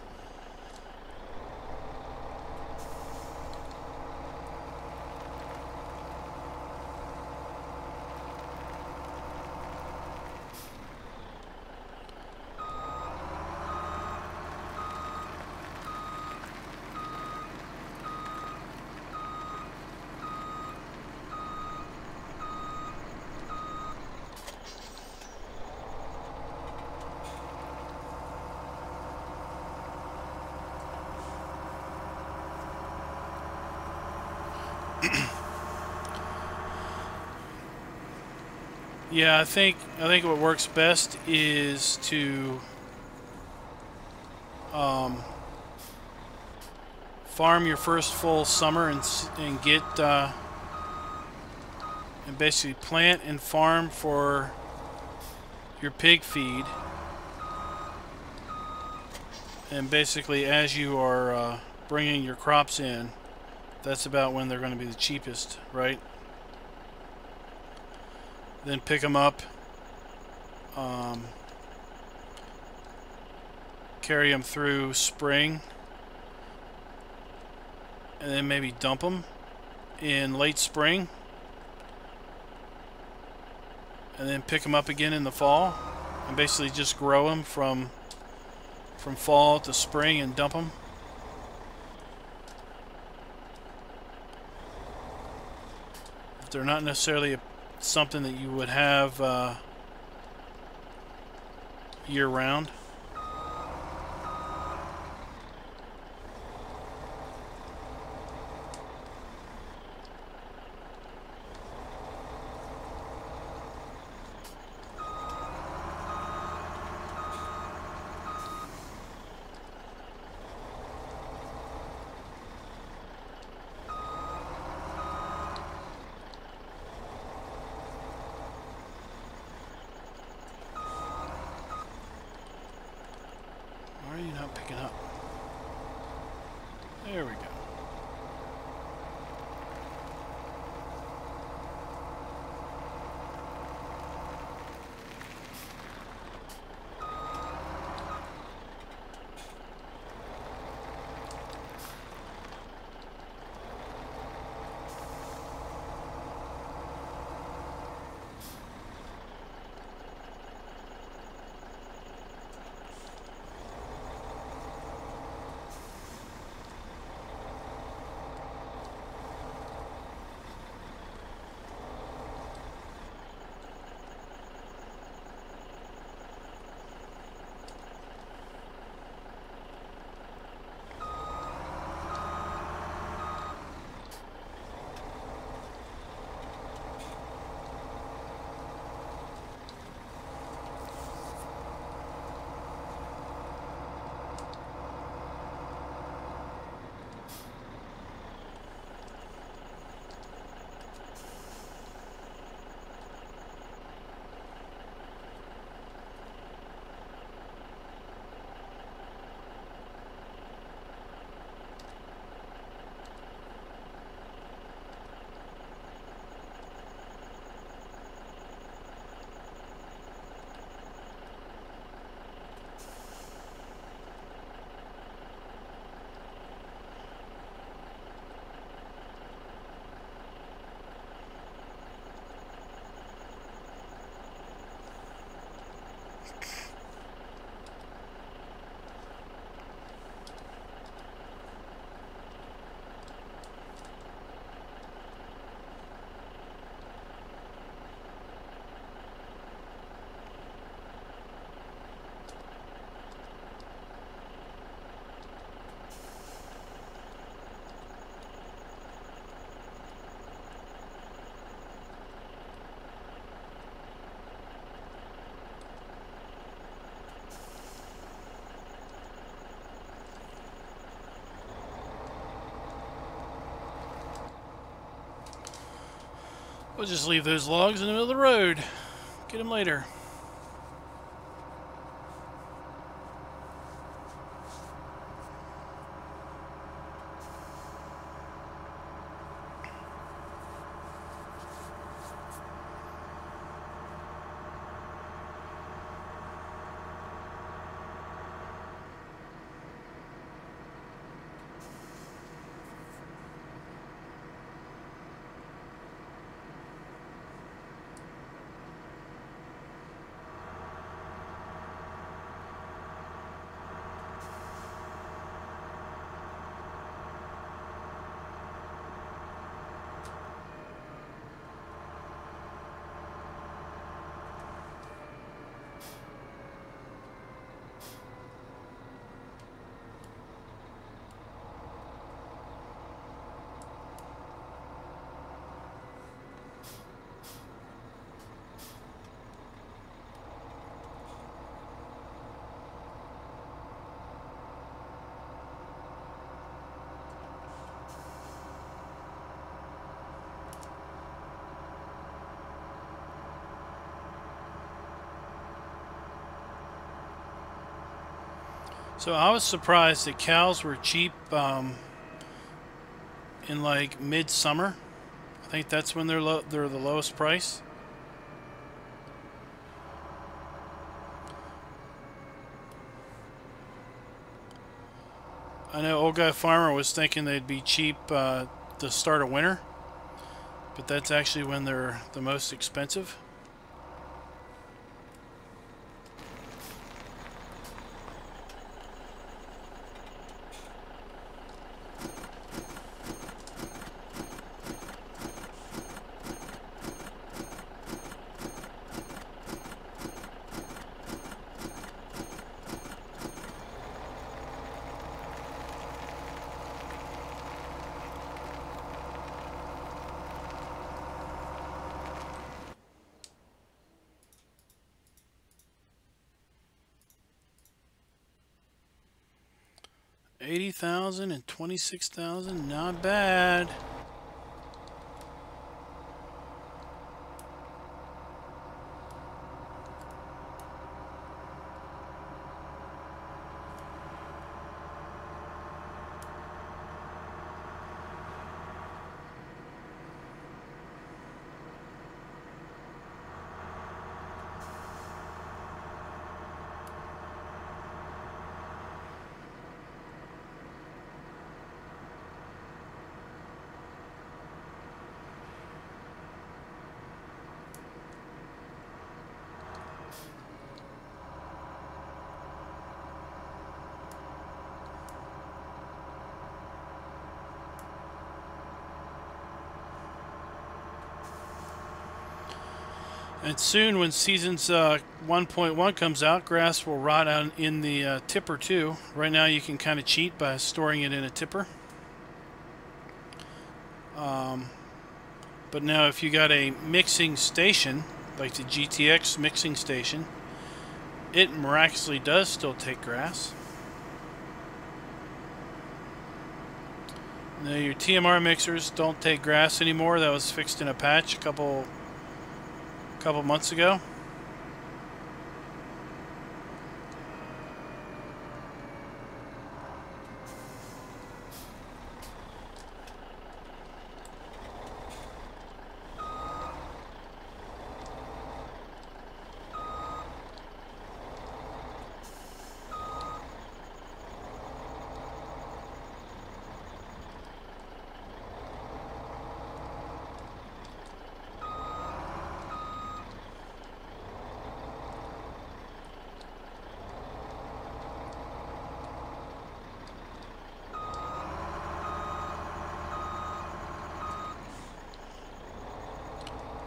Yeah, I think what works best is to farm your first full summer and get and basically plant and farm for your pig feed, and basically as you are bringing your crops in, that's about when they're going to be the cheapest, right? Then pick them up, carry them through spring, and then maybe dump them in late spring, and then pick them up again in the fall, and basically just grow them from fall to spring and dump them. If they're not necessarily something that you would have year round. Why are you not picking up? There we go. We'll just leave those logs in the middle of the road. Get them later. So I was surprised that cows were cheap in like midsummer. I think that's when they're the lowest price. I know Old Guy Farmer was thinking they'd be cheap to start of winter, but that's actually when they're the most expensive. $80,000 and $26,000, not bad. And soon, when Seasons 1.1 comes out, grass will rot out in the tipper too. Right now you can kind of cheat by storing it in a tipper. But now if you got a mixing station, like the GTX mixing station, it miraculously does still take grass. Now your TMR mixers don't take grass anymore. That was fixed in a patch a couple months ago.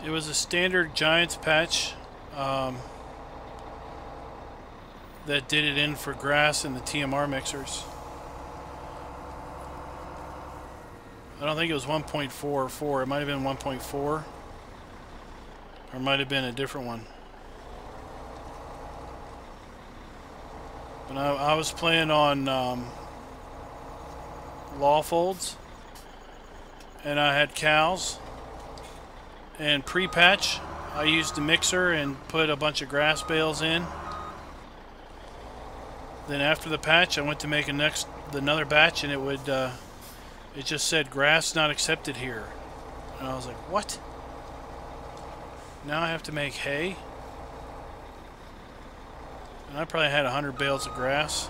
It was a standard Giants patch that did it in for grass and the TMR mixers. I don't think it was 1.4 or 4. It might have been 1.4. Or it might have been a different one. But I was playing on law folds, and I had cows. And pre-patch, I used the mixer and put a bunch of grass bales in. Then after the patch, I went to make another batch, and it just said grass not accepted here. And I was like, what? Now I have to make hay? And I probably had 100 bales of grass.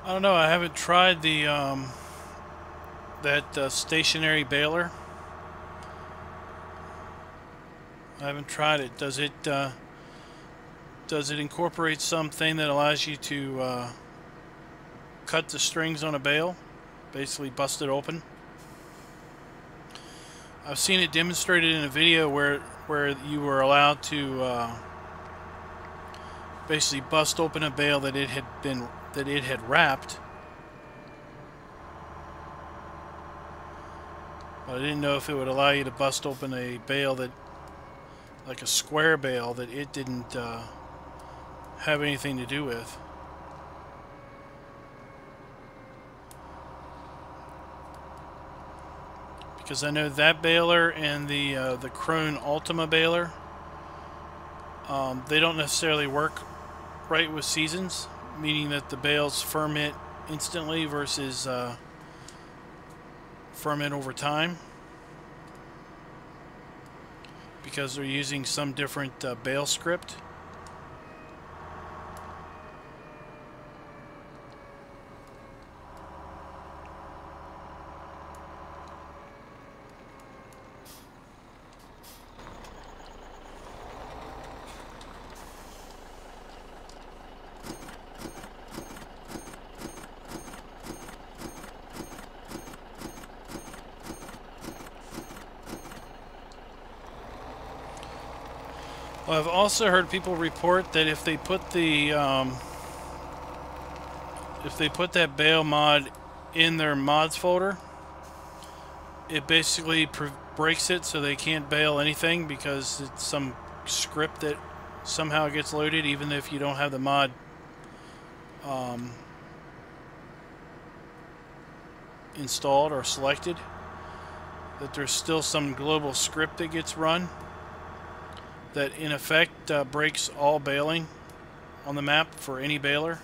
I don't know. I haven't tried the that stationary baler. I haven't tried it. Does it incorporate something that allows you to cut the strings on a bale, basically bust it open? I've seen it demonstrated in a video where you were allowed to basically bust open a bale that it had wrapped. But I didn't know if it would allow you to bust open a bale that, like a square bale, that it didn't have anything to do with. Because I know that baler and the Krone Ultima baler, they don't necessarily work right with seasons, meaning that the bales ferment instantly versus ferment over time, because they're using some different bale script. Well, I've also heard people report that if they put that bale mod in their mods folder, it basically breaks it, so they can't bale anything because it's some script that somehow gets loaded, even if you don't have the mod installed or selected. That there's still some global script that gets run that in effect breaks all baling on the map for any baler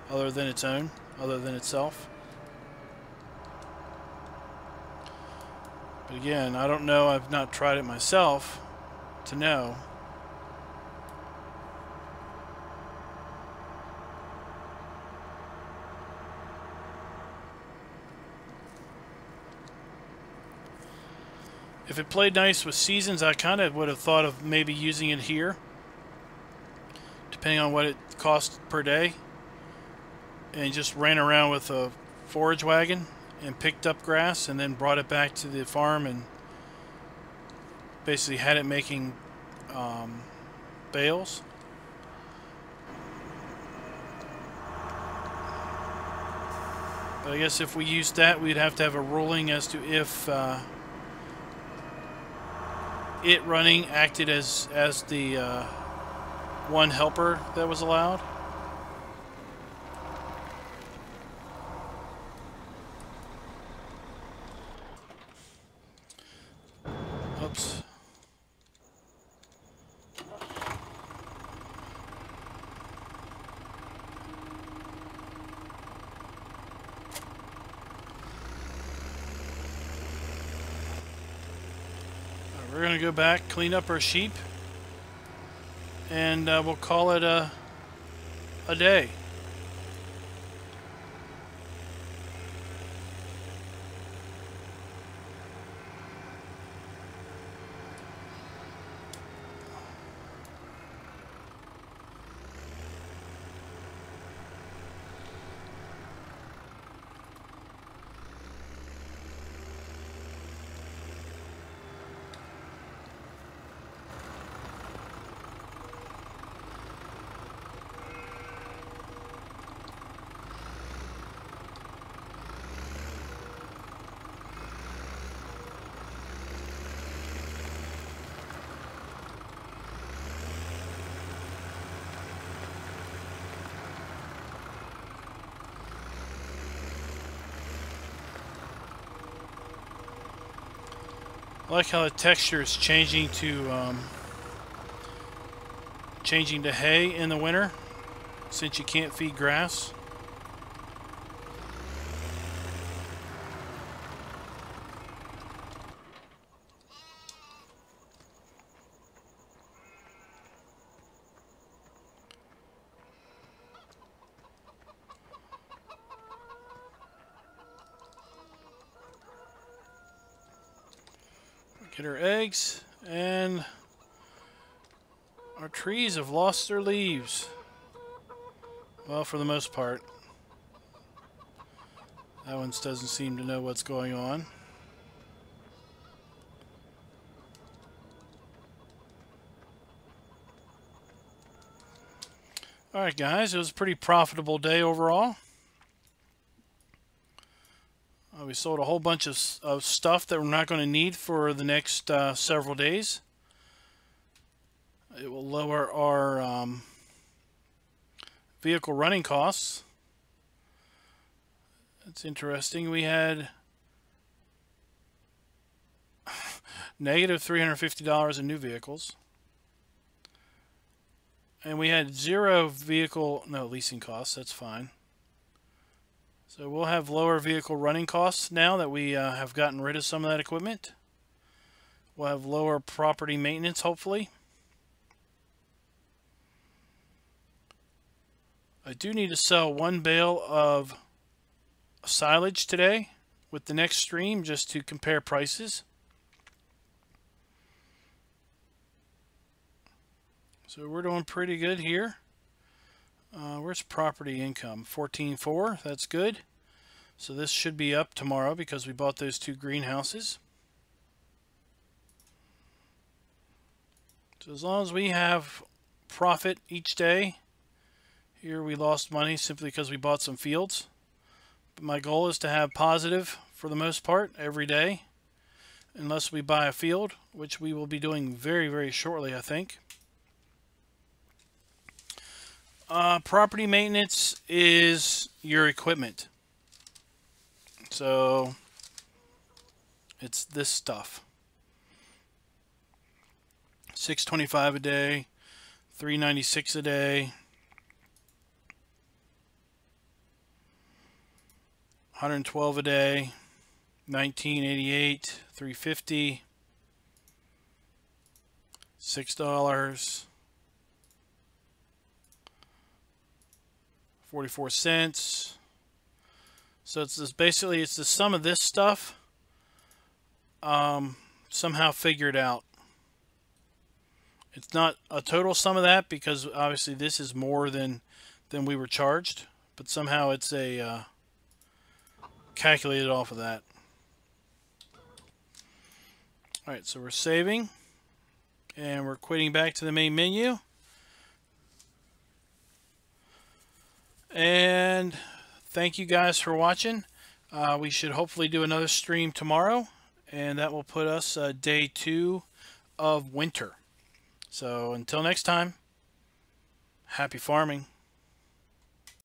other than its own, other than itself. But again, I don't know. I've not tried it myself to know. If it played nice with seasons, I kind of would have thought of maybe using it here, depending on what it cost per day, and just ran around with a forage wagon and picked up grass and then brought it back to the farm and basically had it making bales. But I guess if we used that, we'd have to have a ruling as to if it running acted as the one helper that was allowed. Oops. We're going to go back, clean up our sheep, and we'll call it a day. I like how the texture is changing to hay in the winter, since you can't feed grass. Get our eggs, and our trees have lost their leaves. Well, for the most part. That one doesn't seem to know what's going on. Alright guys, it was a pretty profitable day overall. We sold a whole bunch of stuff that we're not going to need for the next several days. It will lower our vehicle running costs. That's interesting. We had negative $350 in new vehicles. And we had zero leasing costs. That's fine. So we'll have lower vehicle running costs now that we have gotten rid of some of that equipment. We'll have lower property maintenance, hopefully. I do need to sell one bale of silage today with the next stream just to compare prices. So we're doing pretty good here. Where's property income? 14.4, that's good. So this should be up tomorrow because we bought those 2 greenhouses. So as long as we have profit each day, here we lost money simply because we bought some fields. But my goal is to have positive for the most part every day, unless we buy a field, which we will be doing very, very shortly, I think. Property maintenance is your equipment. So it's this stuff. $625 a day, $396 a day, $112 a day, $19.88, $350, $6, 44 cents. So it's this, basically it's the sum of this stuff somehow figured out. It's not a total sum of that because obviously this is more than we were charged, but somehow it's a calculated off of that. Alright, so we're saving and we're quitting back to the main menu. And thank you guys for watching. We should hopefully do another stream tomorrow, and that will put us day 2 of winter. So until next time, happy farming.